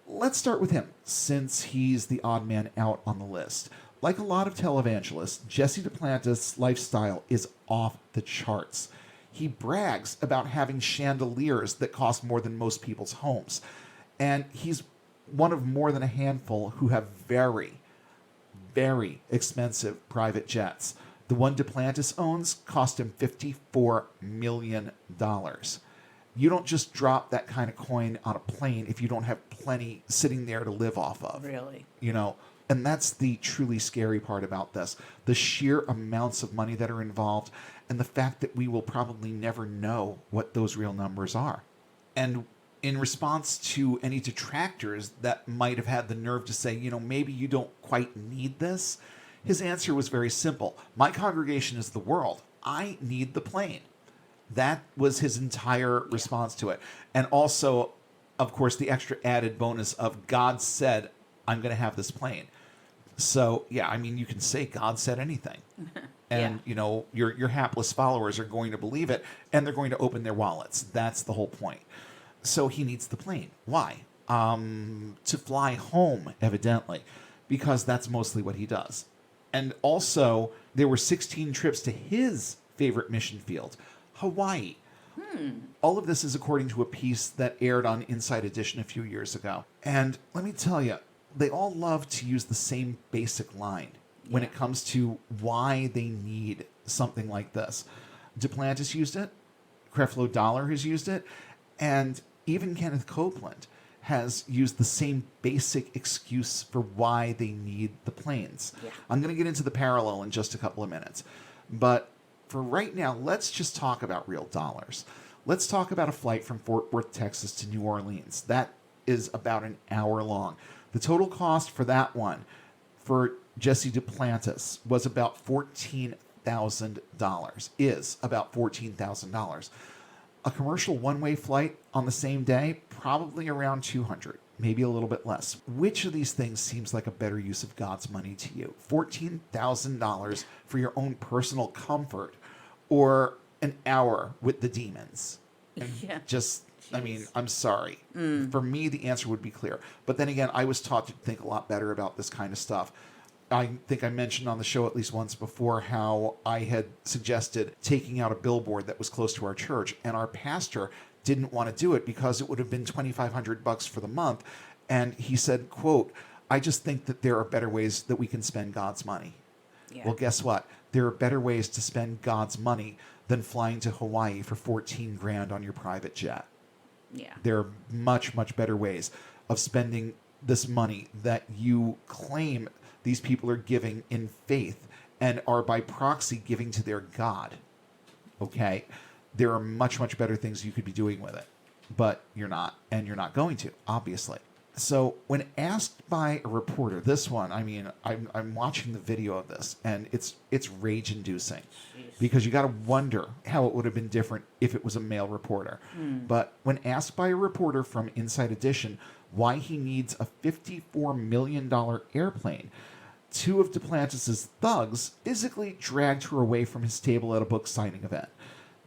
Let's start with him, since he's the odd man out on the list. Like a lot of televangelists, Jesse Duplantis' lifestyle is off the charts. He brags about having chandeliers that cost more than most people's homes. And he's one of more than a handful who have very, very expensive private jets. The one Duplantis owns cost him $54 million. You don't just drop that kind of coin on a plane if you don't have plenty sitting there to live off of. Really? You know, and that's the truly scary part about this. The sheer amounts of money that are involved and the fact that we will probably never know what those real numbers are. And in response to any detractors that might have had the nerve to say, you know, maybe you don't quite need this, his answer was very simple. My congregation is the world. I need the plane. That was his entire response to it. And also, of course, the extra added bonus of God said, I'm going to have this plane. So, yeah, I mean, you can say God said anything. And, you know, your hapless followers are going to believe it, and they're going to open their wallets. That's the whole point. So he needs the plane. Why? To fly home, evidently, because that's mostly what he does. And also, there were 16 trips to his favorite mission field, Hawaii. All of this is according to a piece that aired on Inside Edition a few years ago. And let me tell you, they all love to use the same basic line when it comes to why they need something like this. Duplantis used it, Creflo Dollar has used it, and even Kenneth Copeland has used the same basic excuse for why they need the planes. Yeah. I'm going to get into the parallel in just a couple of minutes. But for right now, let's just talk about real dollars. Let's talk about a flight from Fort Worth, Texas to New Orleans. That is about an hour long. The total cost for that one for Jesse Duplantis was about $14,000, is about $14,000. A commercial one-way flight on the same day, probably around $200, maybe a little bit less. Which of these things seems like a better use of God's money to you? $14,000 for your own personal comfort, or an hour with the demons? Yeah. I mean, I'm sorry. For me, the answer would be clear. But then again, I was taught to think a lot better about this kind of stuff. I think I mentioned on the show at least once before how I had suggested taking out a billboard that was close to our church, and our pastor didn't want to do it because it would have been $2,500 for the month. And he said, quote, "I just think that there are better ways that we can spend God's money." Yeah. Well, guess what? There are better ways to spend God's money than flying to Hawaii for 14 grand on your private jet. Yeah. There are much, much better ways of spending this money that you claim these people are giving in faith and are by proxy giving to their God. Okay? There are much, much better things you could be doing with it. But you're not, and you're not going to, obviously. So when asked by a reporter, this one, I mean, I'm watching the video of this, and it's rage-inducing. Because you got to wonder how it would have been different if it was a male reporter. But when asked by a reporter from Inside Edition why he needs a $54 million airplane, two of Duplantis' thugs physically dragged her away from his table at a book signing event.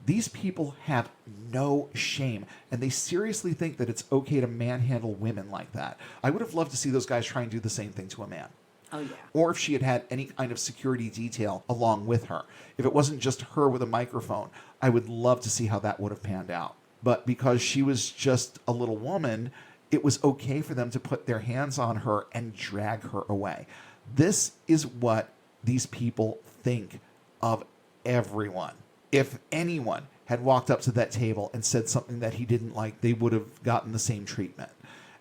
These people have no shame, and they seriously think that it's okay to manhandle women like that. I would have loved to see those guys try and do the same thing to a man. Oh, yeah. Or if she had had any kind of security detail along with her. If it wasn't just her with a microphone, I would love to see how that would have panned out. But because she was just a little woman, it was okay for them to put their hands on her and drag her away. This is what these people think of everyone. If anyone had walked up to that table and said something that he didn't like, they would have gotten the same treatment.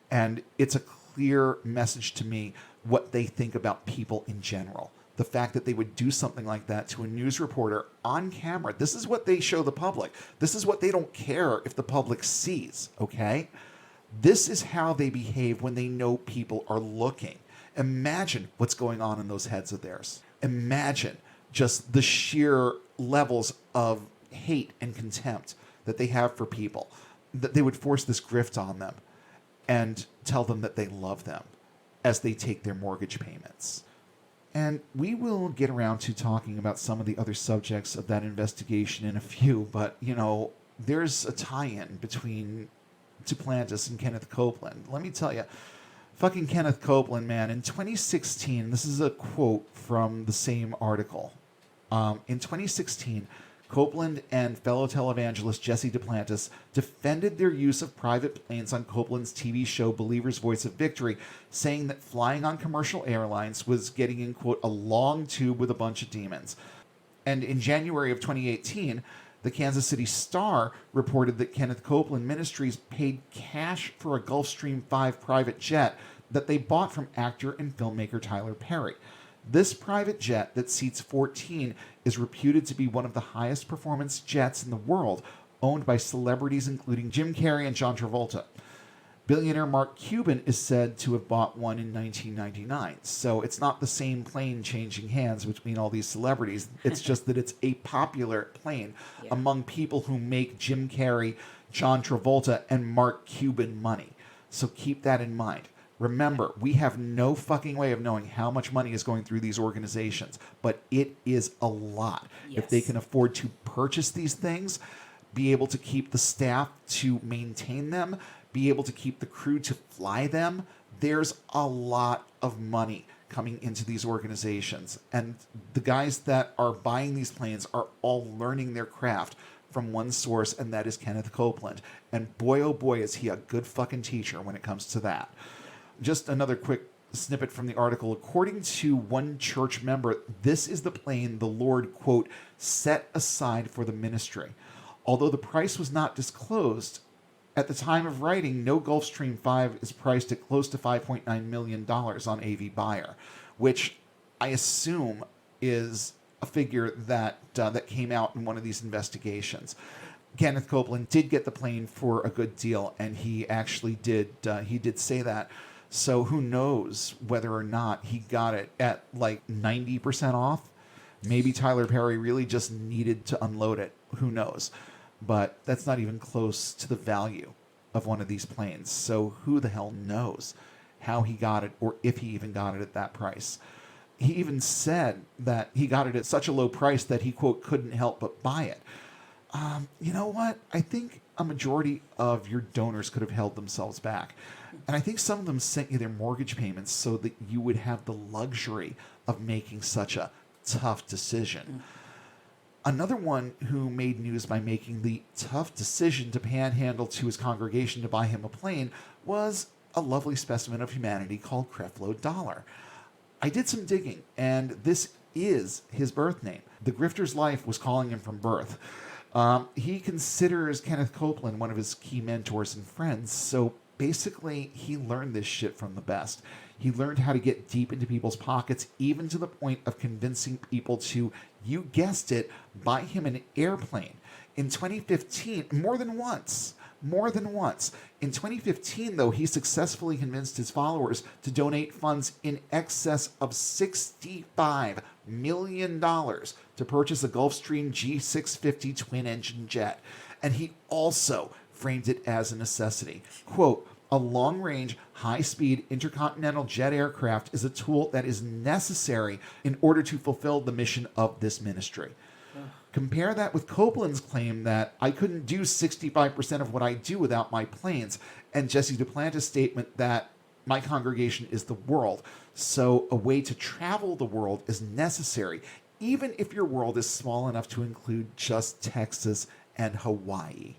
And it's a clear message to me what they think about people in general. The fact that they would do something like that to a news reporter on camera. This is what they show the public. This is what they don't care if the public sees, okay? This is how they behave when they know people are looking. Imagine what's going on in those heads of theirs. Imagine just the sheer levels of hate and contempt that they have for people, that they would force this grift on them and tell them that they love them as they take their mortgage payments. And we will get around to talking about some of the other subjects of that investigation in a few, but, you know, there's a tie-in between Duplantis and Kenneth Copeland. Let me tell you, fucking Kenneth Copeland, man, in 2016, this is a quote from the same article. In 2016, Copeland and fellow televangelist Jesse Duplantis defended their use of private planes on Copeland's TV show Believer's Voice of Victory, saying that flying on commercial airlines was getting in, quote, a long tube with a bunch of demons. And in January of 2018, the Kansas City Star reported that Kenneth Copeland Ministries paid cash for a Gulfstream 5 private jet that they bought from actor and filmmaker Tyler Perry. This private jet that seats 14 is reputed to be one of the highest performance jets in the world, owned by celebrities including Jim Carrey and John Travolta. Billionaire Mark Cuban is said to have bought one in 1999. So it's not the same plane changing hands between all these celebrities. It's just that it's a popular plane among people who make Jim Carrey, John Travolta, and Mark Cuban money. So keep that in mind. Remember, we have no fucking way of knowing how much money is going through these organizations, but it is a lot. Yes. If they can afford to purchase these things, be able to keep the staff to maintain them, be able to keep the crew to fly them, there's a lot of money coming into these organizations. And the guys that are buying these planes are all learning their craft from one source, and that is Kenneth Copeland. And boy, oh boy, is he a good fucking teacher when it comes to that. Just another quick snippet from the article. According to one church member, this is the plane the Lord, quote, set aside for the ministry. Although the price was not disclosed, at the time of writing, no Gulfstream 5 is priced at close to $5.9 million on AV Buyer, which I assume is a figure that came out in one of these investigations. Kenneth Copeland did get the plane for a good deal, and he actually did say that. So who knows whether or not he got it at like 90% off? Maybe Tyler Perry really just needed to unload it. Who knows? But that's not even close to the value of one of these planes. So who the hell knows how he got it, or if he even got it at that price. He even said that he got it at such a low price that he, quote, couldn't help but buy it. You know what? I think a majority of your donors could have held themselves back. And I think some of them sent you their mortgage payments so that you would have the luxury of making such a tough decision. Another one who made news by making the tough decision to panhandle to his congregation to buy him a plane was a lovely specimen of humanity called Creflo Dollar. I did some digging, and this is his birth name. The grifter's life was calling him from birth. He considers Kenneth Copeland one of his key mentors and friends, so basically he learned this shit from the best. He learned how to get deep into people's pockets, even to the point of convincing people to, you guessed it, buy him an airplane. In 2015, more than once. In 2015, though, he successfully convinced his followers to donate funds in excess of $65 million to purchase a Gulfstream G650 twin-engine jet. And he also framed it as a necessity. Quote, a long-range, high-speed intercontinental jet aircraft is a tool that is necessary in order to fulfill the mission of this ministry. Compare that with Copeland's claim that I couldn't do 65% of what I do without my planes, and Jesse Duplantis' statement that my congregation is the world, so a way to travel the world is necessary, even if your world is small enough to include just Texas and Hawaii.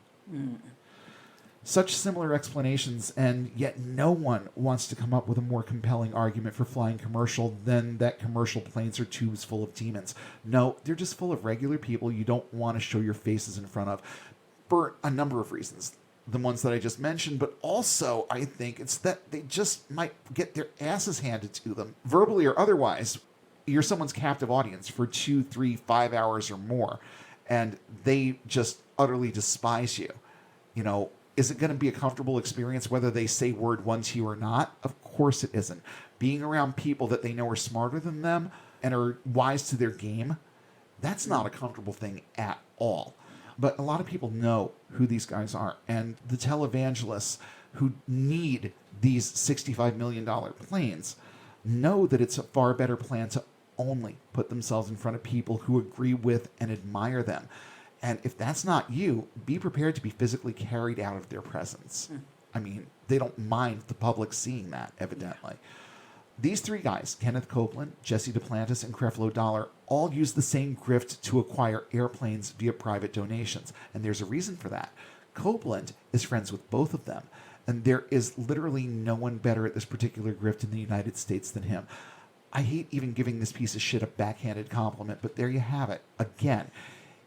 Such similar explanations, and yet no one wants to come up with a more compelling argument for flying commercial than that commercial planes are tubes full of demons. No, they're just full of regular people you don't want to show your faces in front of for a number of reasons. The ones that I just mentioned, but also I think it's that they just might get their asses handed to them, verbally or otherwise. You're someone's captive audience for 2, 3, 5 hours or more, and they just utterly despise you. You know, is it going to be a comfortable experience whether they say word one to you or not? Of course it isn't. Being around people that they know are smarter than them and are wise to their game, that's not a comfortable thing at all. But a lot of people know who these guys are. And the televangelists who need these $65 million planes know that it's a far better plan to only put themselves in front of people who agree with and admire them. And if that's not you, be prepared to be physically carried out of their presence. I mean, they don't mind the public seeing that, evidently. These three guys, Kenneth Copeland, Jesse Duplantis, and Creflo Dollar, all use the same grift to acquire airplanes via private donations. And there's a reason for that. Copeland is friends with both of them. And there is literally no one better at this particular grift in the United States than him. I hate even giving this piece of shit a backhanded compliment, but there you have it. Again,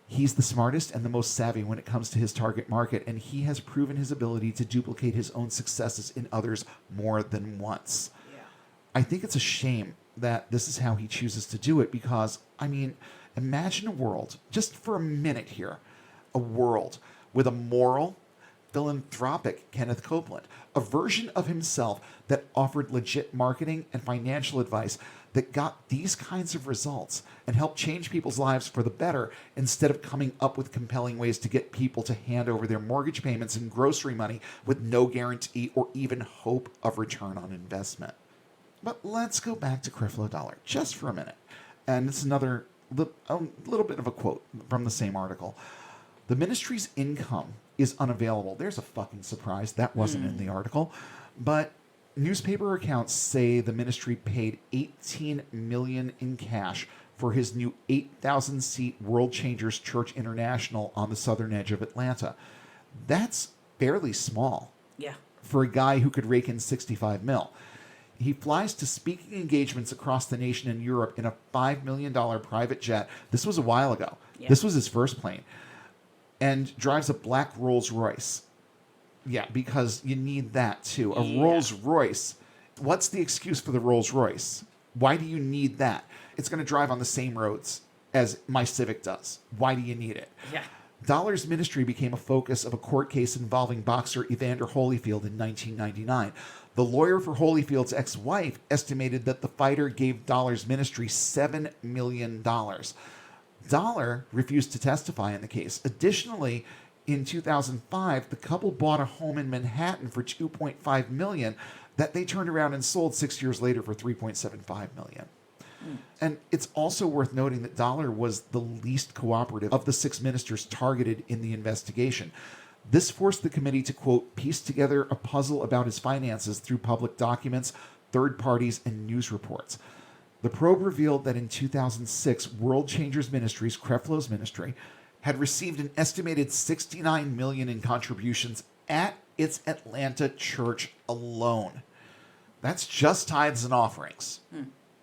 he's the smartest and the most savvy when it comes to his target market, and he has proven his ability to duplicate his own successes in others more than once. Yeah. I think it's a shame that this is how he chooses to do it because, I mean, imagine a world, just for a minute here, a world with a moral, philanthropic Kenneth Copeland, a version of himself that offered legit marketing and financial advice that got these kinds of results and helped change people's lives for the better instead of coming up with compelling ways to get people to hand over their mortgage payments and grocery money with no guarantee or even hope of return on investment. But let's go back to Creflo Dollar just for a minute. And it's another a little bit of a quote from the same article. The ministry's income is unavailable. There's a fucking surprise. That wasn't in the article. But newspaper accounts say the ministry paid $18 million in cash for for his new 8,000-seat World Changers Church International on the southern edge of Atlanta. That's fairly small Yeah. for a guy who could rake in 65 mil. He flies to speaking engagements across the nation and Europe in a $5 million private jet. This was a while ago. Yeah. This was his first plane. And drives a black Rolls Royce. Yeah, because you need that too. A Rolls Royce. What's the excuse for the Rolls Royce? Why do you need that? It's going to drive on the same roads as my Civic does. Why do you need it? Yeah. Dollar's ministry became a focus of a court case involving boxer Evander Holyfield in 1999. The lawyer for Holyfield's ex-wife estimated that the fighter gave Dollar's ministry $7 million. Dollar refused to testify in the case. Additionally, in 2005, the couple bought a home in Manhattan for $2.5 million that they turned around and sold 6 years later for $3.75 million. And it's also worth noting that Dollar was the least cooperative of the 6 ministers targeted in the investigation. This forced the committee to, quote, piece together a puzzle about his finances through public documents, third parties, and news reports. The probe revealed that in 2006, World Changers Ministries, Creflo's ministry, had received an estimated $69 million in contributions at its Atlanta church alone. That's just tithes and offerings.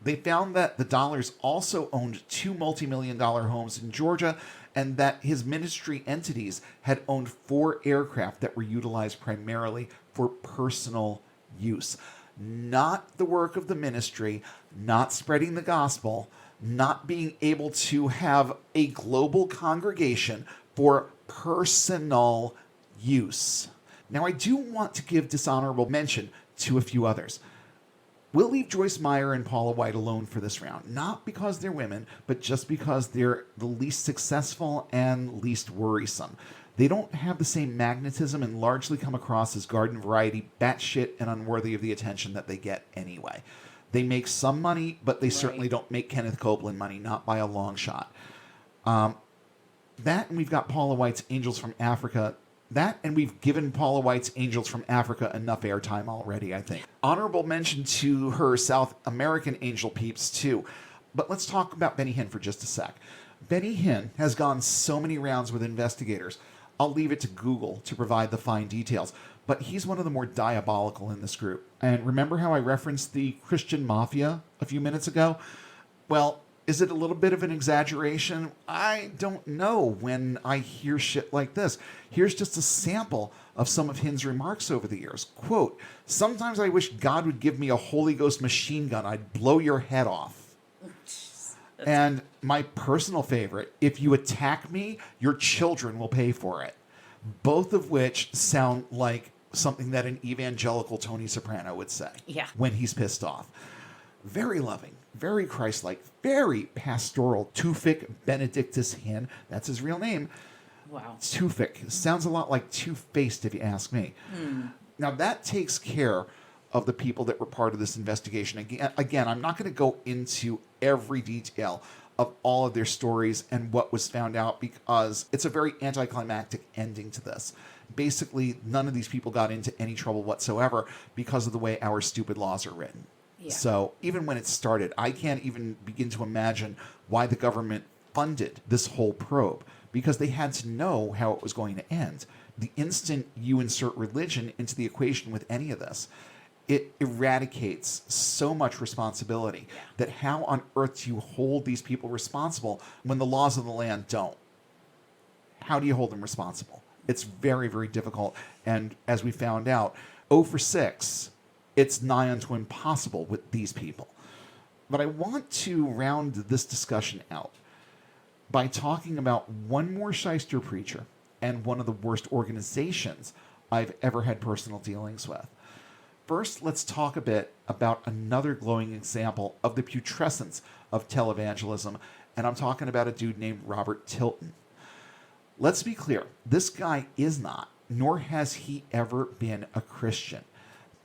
They found that the Dollars also owned 2 multi-million-dollar homes in Georgia and that his ministry entities had owned 4 aircraft that were utilized primarily for personal use. Not the work of the ministry, not spreading the gospel, not being able to have a global congregation for personal use. Now, I do want to give dishonorable mention to a few others. We'll leave Joyce Meyer and Paula White alone for this round, not because they're women, but just because they're the least successful and least worrisome. They don't have the same magnetism and largely come across as garden variety, batshit, and unworthy of the attention that they get anyway. They make some money, but they certainly don't make Kenneth Copeland money, not by a long shot. That, and we've got Paula White's Angels from Africa. That, and we've given Paula White's Angels from Africa enough airtime already, I think. Honorable mention to her South American angel peeps, too. But let's talk about Benny Hinn for just a sec. Benny Hinn has gone so many rounds with investigators. I'll leave it to Google to provide the fine details. But he's one of the more diabolical in this group. And remember how I referenced the Christian Mafia a few minutes ago? Well, is it a little bit of an exaggeration? I don't know when I hear shit like this. Here's just a sample of some of Hinn's remarks over the years. Quote, "Sometimes I wish God would give me a Holy Ghost machine gun. I'd blow your head off." And my personal favorite, "If you attack me, your children will pay for it." Both of which sound like something that an evangelical Tony Soprano would say when he's pissed off. Very loving, very Christ-like, very pastoral. Tufik Benedictus Hinn, that's his real name. Wow. Tufik. Sounds a lot like two-faced, if you ask me. Now, that takes care of the people that were part of this investigation. Again, I'm not going to go into every detail of all of their stories and what was found out because it's a very anticlimactic ending to this. Basically, none of these people got into any trouble whatsoever because of the way our stupid laws are written. So even when it started, I can't even begin to imagine why the government funded this whole probe because they had to know how it was going to end. The instant you insert religion into the equation with any of this, it eradicates so much responsibility that how on earth do you hold these people responsible when the laws of the land don't? How do you hold them responsible? It's very, very difficult. And as we found out, 0 for 6, it's nigh unto impossible with these people. But I want to round this discussion out by talking about one more shyster preacher and one of the worst organizations I've ever had personal dealings with. First, let's talk a bit about another glowing example of the putrescence of televangelism, and I'm talking about a dude named Robert Tilton. Let's be clear, this guy is not, nor has he ever been a Christian.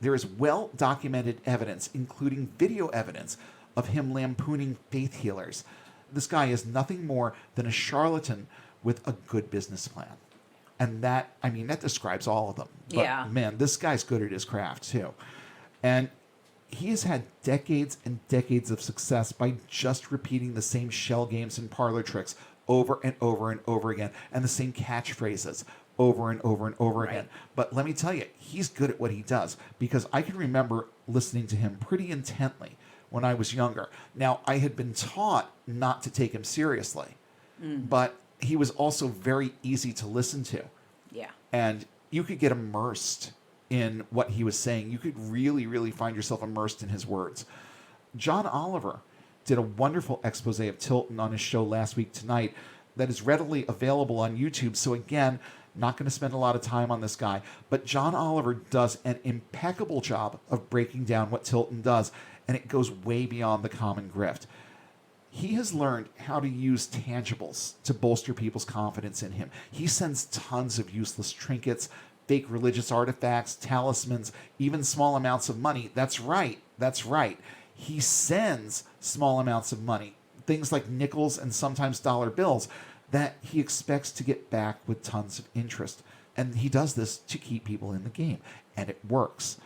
There is well-documented evidence, including video evidence, of him lampooning faith healers. This guy is nothing more than a charlatan with a good business plan. And that describes all of them. But man, this guy's good at his craft, too. And he has had decades and decades of success by just repeating the same shell games and parlor tricks over and over and over again, and the same catchphrases over and over and over again. But let me tell you, he's good at what he does, because I can remember listening to him pretty intently when I was younger. Now, I had been taught not to take him seriously, but he was also very easy to listen to. Yeah. And you could get immersed in what he was saying. You could really, really find yourself immersed in his words. John Oliver did a wonderful expose of Tilton on his show Last Week Tonight that is readily available on YouTube. So again, not going to spend a lot of time on this guy, but John Oliver does an impeccable job of breaking down what Tilton does, and it goes way beyond the common grift. He has learned how to use tangibles to bolster people's confidence in him. He sends tons of useless trinkets, fake religious artifacts, talismans, even small amounts of money. That's right. He sends small amounts of money, things like nickels and sometimes dollar bills, that he expects to get back with tons of interest. And he does this to keep people in the game, and it works.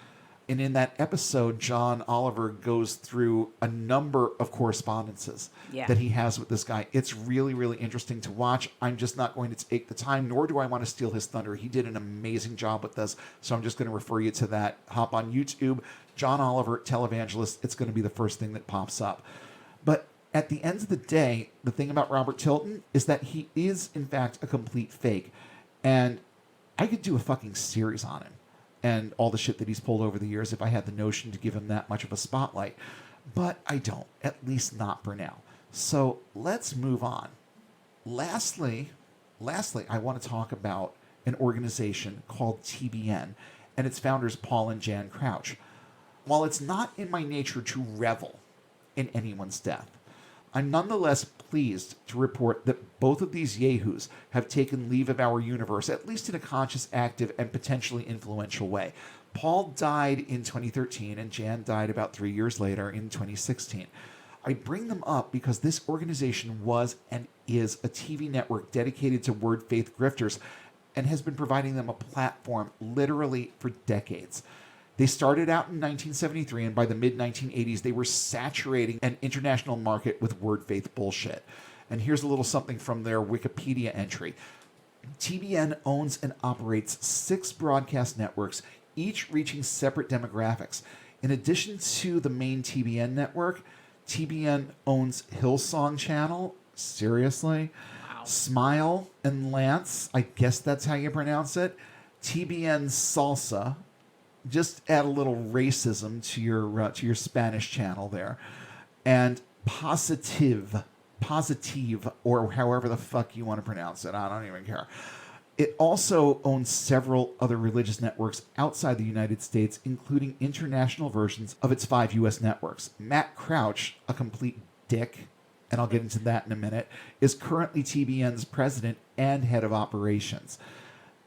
And in that episode, John Oliver goes through a number of correspondences that he has with this guy. It's really, really interesting to watch. I'm just not going to take the time, nor do I want to steal his thunder. He did an amazing job with this, so I'm just going to refer you to that. Hop on YouTube, John Oliver, Televangelists. It's going to be the first thing that pops up. But at the end of the day, the thing about Robert Tilton is that he is, in fact, a complete fake. And I could do a fucking series on him and all the shit that he's pulled over the years if I had the notion to give him that much of a spotlight. But I don't, at least not for now. So let's move on. Lastly, I want to talk about an organization called TBN and its founders, Paul and Jan Crouch. While it's not in my nature to revel in anyone's death, I'm nonetheless pleased to report that both of these yahoos have taken leave of our universe, at least in a conscious, active, and potentially influential way. Paul died in 2013, and Jan died about 3 years later in 2016. I bring them up because this organization was and is a TV network dedicated to word faith grifters and has been providing them a platform literally for decades. They started out in 1973, and by the mid-1980s, they were saturating an international market with word faith bullshit. And here's a little something from their Wikipedia entry. TBN owns and operates 6 broadcast networks, each reaching separate demographics. In addition to the main TBN network, TBN owns Hillsong Channel, seriously, wow. Smile and Lance, I guess that's how you pronounce it, TBN Salsa, just add a little racism to your Spanish channel there, and Positive, or however the fuck you want to pronounce it. I don't even care. It also owns several other religious networks outside the United States, including international versions of its 5 U.S. networks. Matt Crouch, a complete dick, and I'll get into that in a minute, is currently TBN's president and head of operations.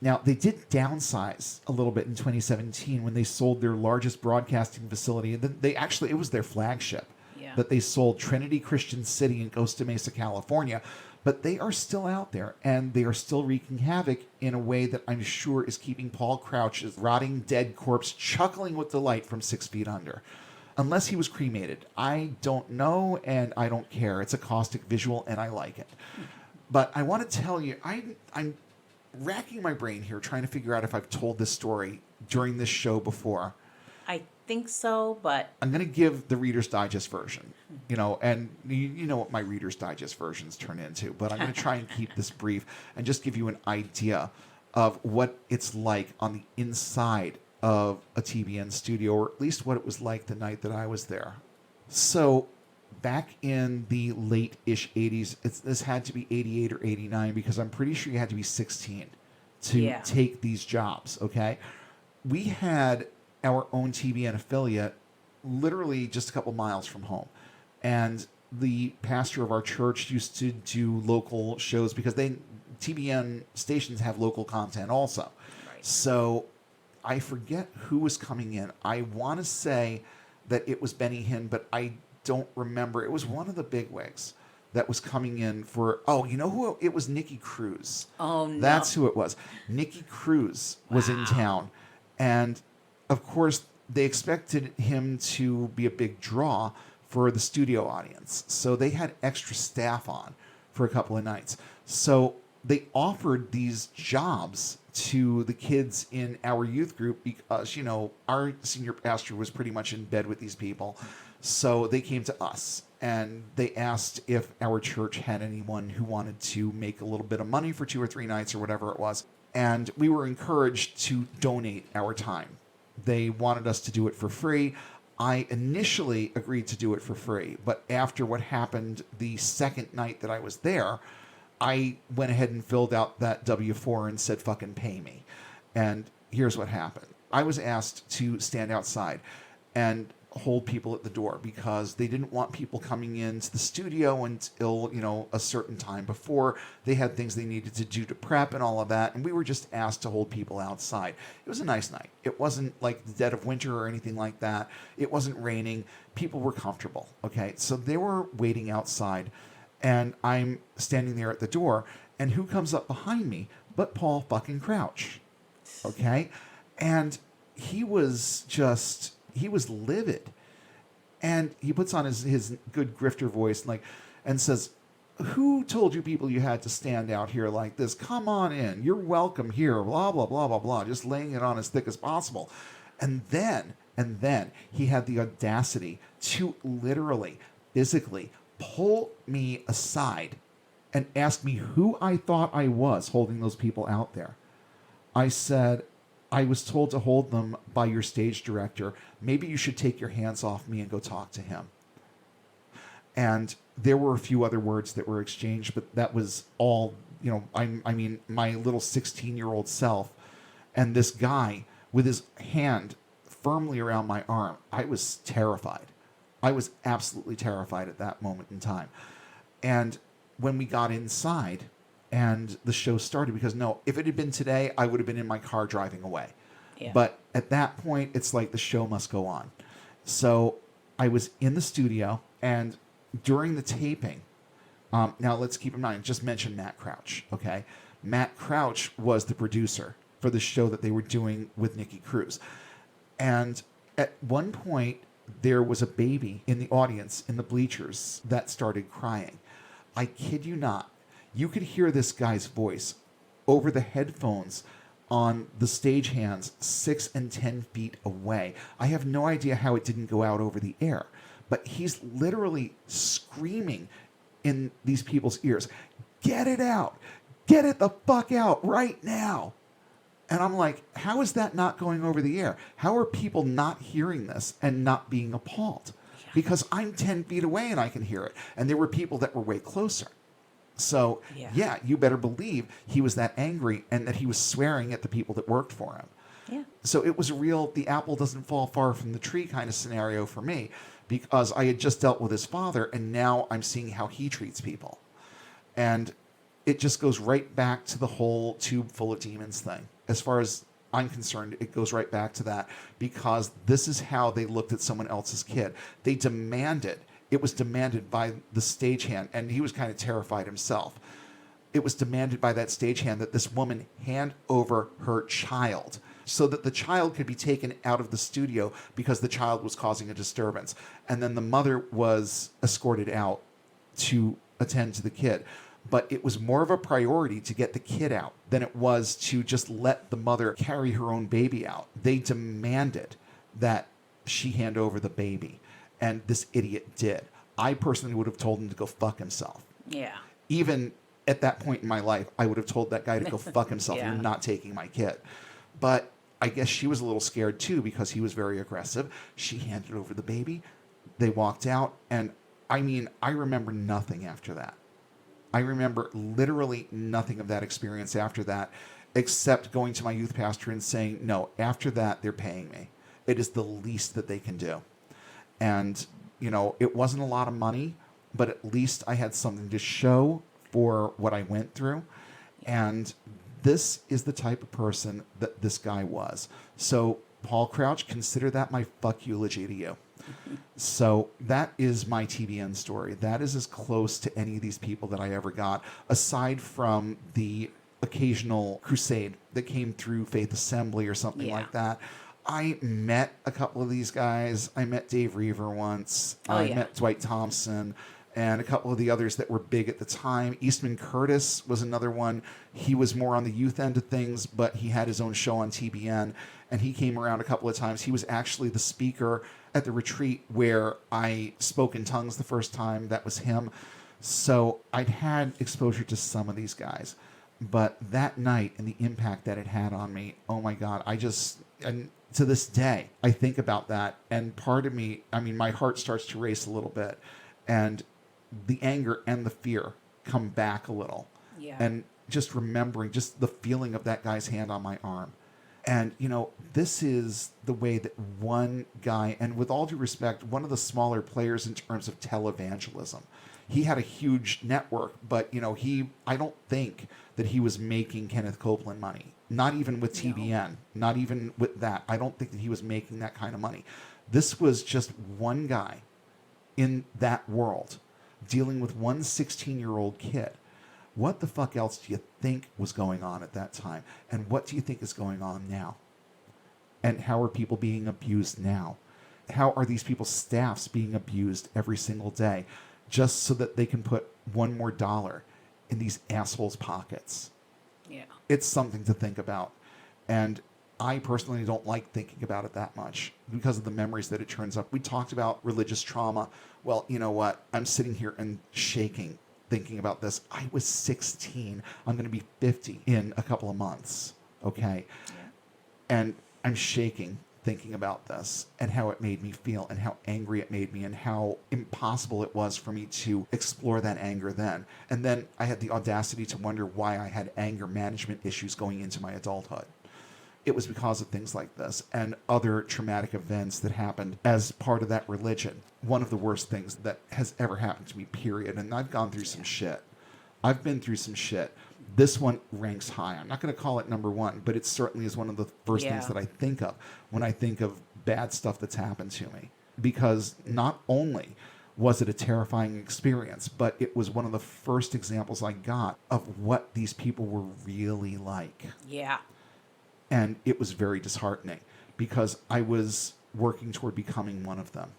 Now, they did downsize a little bit in 2017 when they sold their largest broadcasting facility. And then it was their flagship that they sold, Trinity Christian City in Costa Mesa, California. But they are still out there, and they are still wreaking havoc in a way that I'm sure is keeping Paul Crouch's rotting dead corpse chuckling with delight from 6 feet under. Unless he was cremated. I don't know, and I don't care. It's a caustic visual, and I like it. But I want to tell you, I'm racking my brain here trying to figure out if I've told this story during this show before. I think so, but I'm going to give the Reader's Digest version, and you know what my Reader's Digest versions turn into, but I'm going to try and keep this brief and just give you an idea of what it's like on the inside of a TBN studio, or at least what it was like the night that I was there. So back in the late-ish 80s, this had to be 88 or 89, because I'm pretty sure you had to be 16 to take these jobs, okay? We had our own TBN affiliate literally just a couple miles from home. And the pastor of our church used to do local shows because TBN stations have local content also. Right. So I forget who was coming in. I want to say that it was Benny Hinn, but I don't remember. It was one of the bigwigs that was coming in for, you know who? It was Nikki Cruz. Oh, no. That's who it was. Nikki Cruz was in town. And of course, they expected him to be a big draw for the studio audience. So they had extra staff on for a couple of nights. So they offered these jobs to the kids in our youth group because, our senior pastor was pretty much in bed with these people. So they came to us and they asked if our church had anyone who wanted to make a little bit of money for 2 or 3 nights or whatever it was. And we were encouraged to donate our time. They wanted us to do it for free. I initially agreed to do it for free, but after what happened the second night that I was there, I went ahead and filled out that W-4 and said, fucking pay me. And here's what happened. I was asked to stand outside and hold people at the door because they didn't want people coming into the studio until, a certain time before. They had things they needed to do to prep and all of that. And we were just asked to hold people outside. It was a nice night. It wasn't like the dead of winter or anything like that. It wasn't raining. People were comfortable. Okay. So they were waiting outside and I'm standing there at the door and who comes up behind me but Paul fucking Crouch. Okay. And he was livid. And he puts on his good grifter voice and says, who told you people you had to stand out here like this? Come on in. You're welcome here. Blah, blah, blah, blah, blah. Just laying it on as thick as possible. And then he had the audacity to literally, physically pull me aside and ask me who I thought I was holding those people out there. I said, I was told to hold them by your stage director. Maybe you should take your hands off me and go talk to him. And there were a few other words that were exchanged, but that was all, I mean, my little 16-year-old self and this guy with his hand firmly around my arm. I was terrified. I was absolutely terrified at that moment in time. And when we got inside, and the show started, because if it had been today, I would have been in my car driving away. Yeah. But at that point, it's like the show must go on. So I was in the studio, and during the taping, now let's keep in mind, just mention Matt Crouch, okay? Matt Crouch was the producer for the show that they were doing with Nikki Cruz. And at one point, there was a baby in the audience, in the bleachers, that started crying. I kid you not. You could hear this guy's voice over the headphones on the stagehands 6 and 10 feet away. I have no idea how it didn't go out over the air, but he's literally screaming in these people's ears, get it out, get it the fuck out right now. And I'm like, how is that not going over the air? How are people not hearing this and not being appalled? Because I'm 10 feet away and I can hear it. And there were people that were way closer. So, yeah, you better believe he was that angry and that he was swearing at the people that worked for him. Yeah. So it was a real, the apple doesn't fall far from the tree kind of scenario for me, because I had just dealt with his father and now I'm seeing how he treats people. And it just goes right back to the whole tube full of demons thing. As far as I'm concerned, it goes right back to that, because this is how they looked at someone else's kid. They demanded. It was demanded by the stagehand, and he was kind of terrified himself. It was demanded by that stagehand that this woman hand over her child so that the child could be taken out of the studio because the child was causing a disturbance. And then the mother was escorted out to attend to the kid. But it was more of a priority to get the kid out than it was to just let the mother carry her own baby out. They demanded that she hand over the baby. And this idiot did. I personally would have told him to go fuck himself. Yeah. Even at that point in my life, I would have told that guy to go fuck himself. Yeah. You're not taking my kid. But I guess she was a little scared too, because he was very aggressive. She handed over the baby. They walked out. And I mean, I remember nothing after that. I remember literally nothing of that experience after that, except going to my youth pastor and saying, no, after that, they're paying me. It is the least that they can do. And, it wasn't a lot of money, but at least I had something to show for what I went through. And this is the type of person that this guy was. So, Paul Crouch, consider that my fuck eulogy to you. So that is my TBN story. That is as close to any of these people that I ever got, aside from the occasional crusade that came through Faith Assembly or something like that. I met a couple of these guys. I met Dave Reaver once. I met Dwight Thompson and a couple of the others that were big at the time. Eastman Curtis was another one. He was more on the youth end of things, but he had his own show on TBN, and he came around a couple of times. He was actually the speaker at the retreat where I spoke in tongues the first time. That was him. So I'd had exposure to some of these guys. But that night and the impact that it had on me, oh my God, and to this day, I think about that. And part of me, I mean, my heart starts to race a little bit. And the anger and the fear come back a little. Yeah. And just remembering just the feeling of that guy's hand on my arm. And, you know, this is the way that one guy, and with all due respect, one of the smaller players in terms of televangelism, he had a huge network, but, you know, I don't think that he was making Kenneth Copeland money. Not even with TBN, not even with that. I don't think that he was making that kind of money. This was just one guy in that world dealing with one 16-year-old kid. What the fuck else do you think was going on at that time? And what do you think is going on now? And how are people being abused now? How are these people's staffs being abused every single day just so that they can put one more dollar in these assholes' pockets? Yeah. It's something to think about. And I personally don't like thinking about it that much because of the memories that it turns up. We talked about religious trauma. Well, you know what? I'm sitting here and shaking thinking about this. I was 16. I'm going to be 50 in a couple of months. Okay. Yeah. And I'm shaking thinking about this and how it made me feel and how angry it made me and how impossible it was for me to explore that anger then. And then I had the audacity to wonder why I had anger management issues going into my adulthood. It was because of things like this and other traumatic events that happened as part of that religion. One of the worst things that has ever happened to me, period. And I've gone through some shit. I've been through some shit. This one ranks high. I'm not going to call it number one, but it certainly is one of the first things that I think of when I think of bad stuff that's happened to me. Because not only was it a terrifying experience, but it was one of the first examples I got of what these people were really like. Yeah. And it was very disheartening because I was working toward becoming one of them.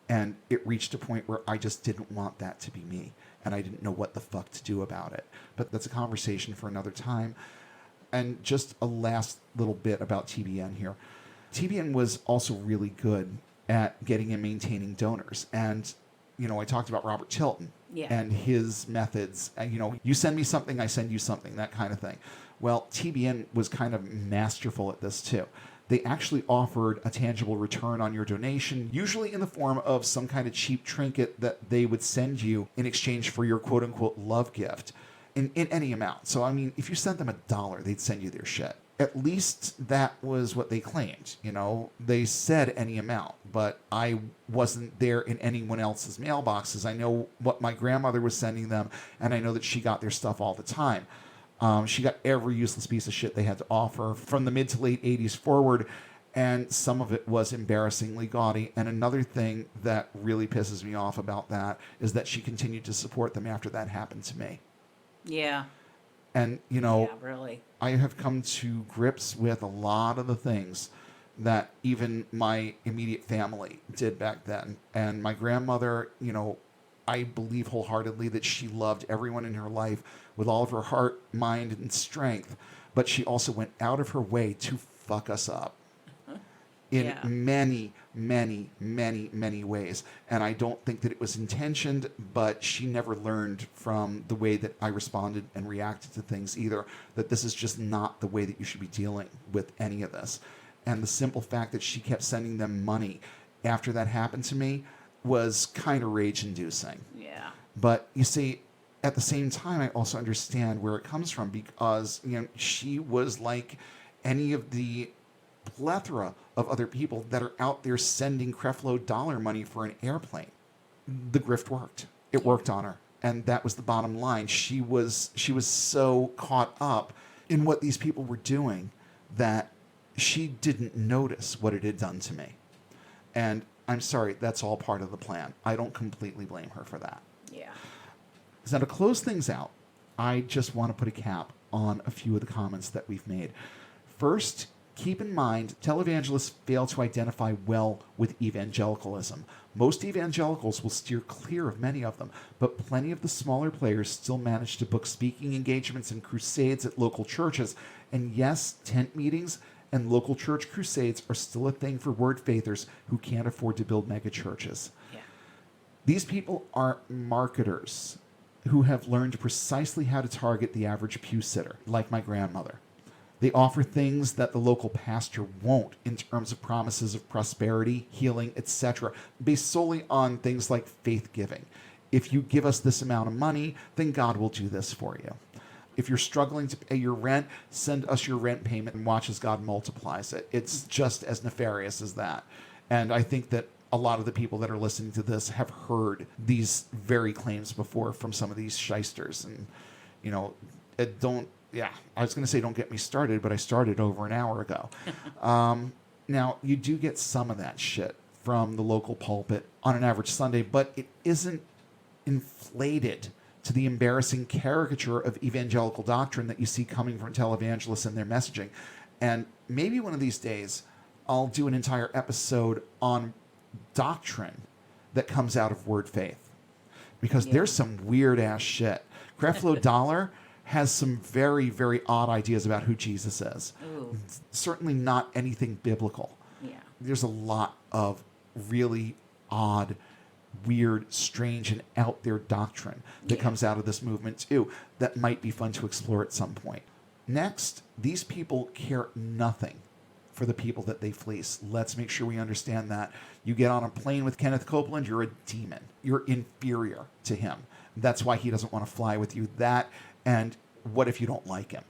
And it reached a point where I just didn't want that to be me. And I didn't know what the fuck to do about it. But that's a conversation for another time. And just a last little bit about TBN here. TBN was also really good at getting and maintaining donors. And, you know, I talked about Robert Tilton and his methods. And, you know, you send me something, I send you something, that kind of thing. Well, TBN was kind of masterful at this too. They actually offered a tangible return on your donation, usually in the form of some kind of cheap trinket that they would send you in exchange for your quote-unquote love gift in any amount. So, I mean, if you sent them $1, they'd send you their shit. At least that was what they claimed. You know, they said any amount, but I wasn't there in anyone else's mailboxes. I know what my grandmother was sending them, and I know that she got their stuff all the time. She got every useless piece of shit they had to offer from the mid to late 80s forward, and some of it was embarrassingly gaudy. And another thing that really pisses me off about that is that she continued to support them after that happened to me. Yeah. And, you know, really. I have come to grips with a lot of the things that even my immediate family did back then. And my grandmother, you know, I believe wholeheartedly that she loved everyone in her life with all of her heart, mind, and strength. But she also went out of her way to fuck us up in many, many, many, many ways. And I don't think that it was intentioned, but she never learned from the way that I responded and reacted to things either, that this is just not the way that you should be dealing with any of this. And the simple fact that she kept sending them money after that happened to me was kind of rage-inducing. Yeah. But you see, at the same time, I also understand where it comes from because, you know, she was like any of the plethora of other people that are out there sending Creflo Dollar money for an airplane. The grift worked. It worked on her. And that was the bottom line. She was so caught up in what these people were doing that she didn't notice what it had done to me. And I'm sorry, that's all part of the plan. I don't completely blame her for that. Yeah. So to close things out, I just want to put a cap on a few of the comments that we've made. First, Keep in mind, televangelists fail to identify well with evangelicalism. Most evangelicals will steer clear of many of them, but plenty of the smaller players still manage to book speaking engagements and crusades at local churches. And yes, tent meetings and local church crusades are still a thing for word faithers who can't afford to build mega churches. Yeah. These people are marketers who have learned precisely how to target the average pew sitter, like my grandmother. They offer things that the local pastor won't in terms of promises of prosperity, healing, etc., based solely on things like faith giving. If you give us this amount of money, then God will do this for you. If you're struggling to pay your rent, send us your rent payment and watch as God multiplies it. It's just as nefarious as that. And I think that a lot of the people that are listening to this have heard these very claims before from some of these shysters. And, you know, I was going to say don't get me started, but I started over an hour ago. Now, you do get some of that shit from the local pulpit on an average Sunday, but it isn't inflated to the embarrassing caricature of evangelical doctrine that you see coming from televangelists and their messaging. And maybe one of these days, I'll do an entire episode on doctrine that comes out of word faith. Because there's some weird-ass shit. Creflo Dollar has some very, very odd ideas about who Jesus is. Ooh. Certainly not anything biblical. Yeah. There's a lot of really odd, weird, strange, and out there doctrine that comes out of this movement too that might be fun to explore at some point. Next, these people care nothing for the people that they fleece. Let's make sure we understand that. You get on a plane with Kenneth Copeland, you're a demon. You're inferior to him. That's why he doesn't want to fly with you. That, and what if you don't like him?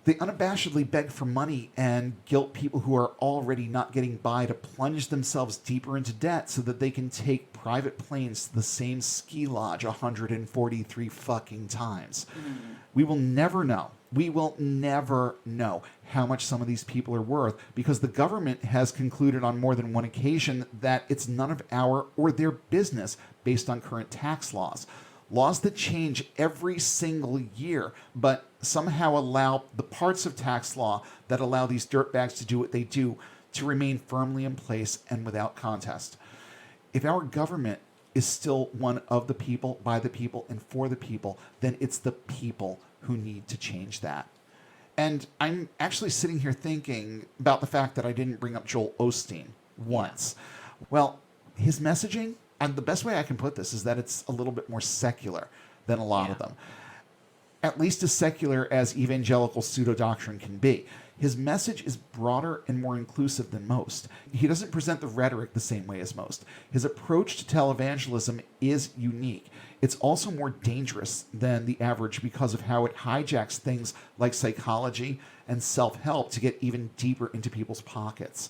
They unabashedly beg for money and guilt people who are already not getting by to plunge themselves deeper into debt so that they can take private planes to the same ski lodge 143 fucking times. We will never know. We will never know how much some of these people are worth because the government has concluded on more than one occasion that it's none of our or their business based on current tax laws. Laws that change every single year, but somehow allow the parts of tax law that allow these dirtbags to do what they do to remain firmly in place and without contest. If our government is still one of the people, by the people, and for the people, then it's the people who need to change that. And I'm actually sitting here thinking about the fact that I didn't bring up Joel Osteen once. Well, his messaging, and the best way I can put this is that it's a little bit more secular than a lot of them. At least as secular as evangelical pseudo-doctrine can be. His message is broader and more inclusive than most. He doesn't present the rhetoric the same way as most. His approach to televangelism is unique. It's also more dangerous than the average because of how it hijacks things like psychology and self-help to get even deeper into people's pockets.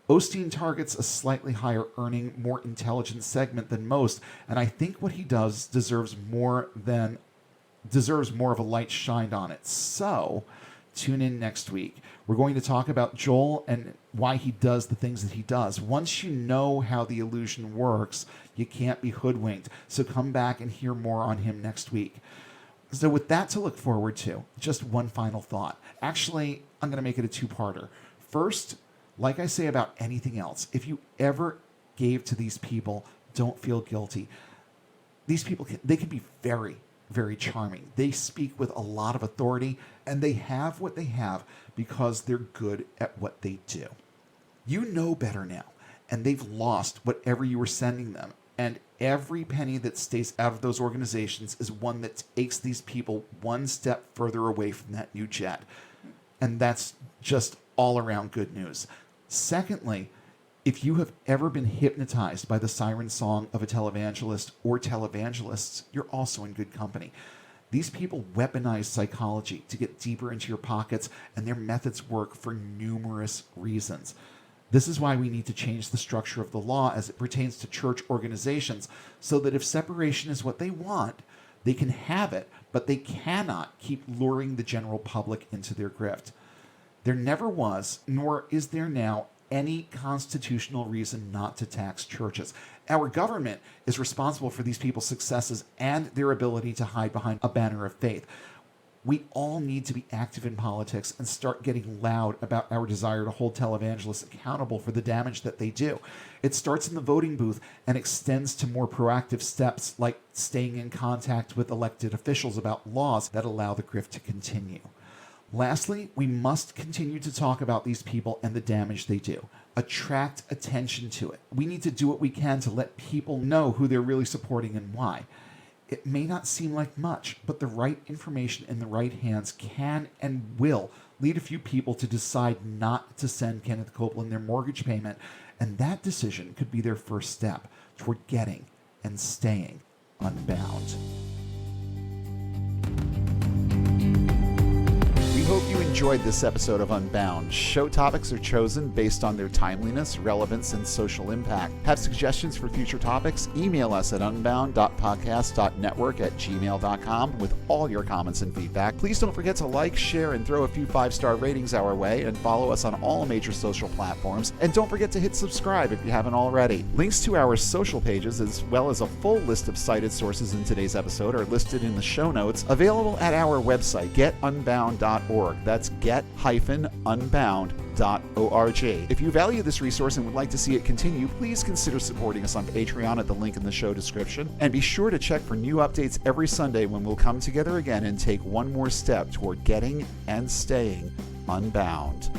Osteen targets a slightly higher earning, more intelligent segment than most, and I think what he does deserves more of a light shined on it. So, tune in next week. We're going to talk about Joel and why he does the things that he does. Once you know how the illusion works, you can't be hoodwinked. So come back and hear more on him next week. So with that to look forward to, just one final thought. Actually, I'm going to make it a two-parter. First, like I say about anything else, if you ever gave to these people, don't feel guilty. These people, they can be very, very charming. They speak with a lot of authority, and they have what they have because they're good at what they do. You know better now, and they've lost whatever you were sending them. And every penny that stays out of those organizations is one that takes these people one step further away from that new jet. And that's just all around good news. Secondly, if you have ever been hypnotized by the siren song of a televangelist or televangelists, you're also in good company. These people weaponize psychology to get deeper into your pockets, and their methods work for numerous reasons. This is why we need to change the structure of the law as it pertains to church organizations, so that if separation is what they want, they can have it, but they cannot keep luring the general public into their grift. There never was, nor is there now, any constitutional reason not to tax churches. Our government is responsible for these people's successes and their ability to hide behind a banner of faith. We all need to be active in politics and start getting loud about our desire to hold televangelists accountable for the damage that they do. It starts in the voting booth and extends to more proactive steps like staying in contact with elected officials about laws that allow the grift to continue. Lastly, we must continue to talk about these people and the damage they do. Attract attention to it. We need to do what we can to let people know who they're really supporting and why. It may not seem like much, but the right information in the right hands can and will lead a few people to decide not to send Kenneth Copeland their mortgage payment, and that decision could be their first step toward getting and staying unbound. We hope you enjoyed this episode of Unbound. Show topics are chosen based on their timeliness, relevance, and social impact. Have suggestions for future topics? Email us at unbound.podcast.network@gmail.com with all your comments and feedback. Please don't forget to like, share, and throw a few 5-star ratings our way, and follow us on all major social platforms. And don't forget to hit subscribe if you haven't already. Links to our social pages, as well as a full list of cited sources in today's episode, are listed in the show notes, available at our website, getunbound.org. That's get-unbound.org. If you value this resource and would like to see it continue, please consider supporting us on Patreon at the link in the show description. And be sure to check for new updates every Sunday when we'll come together again and take one more step toward getting and staying unbound.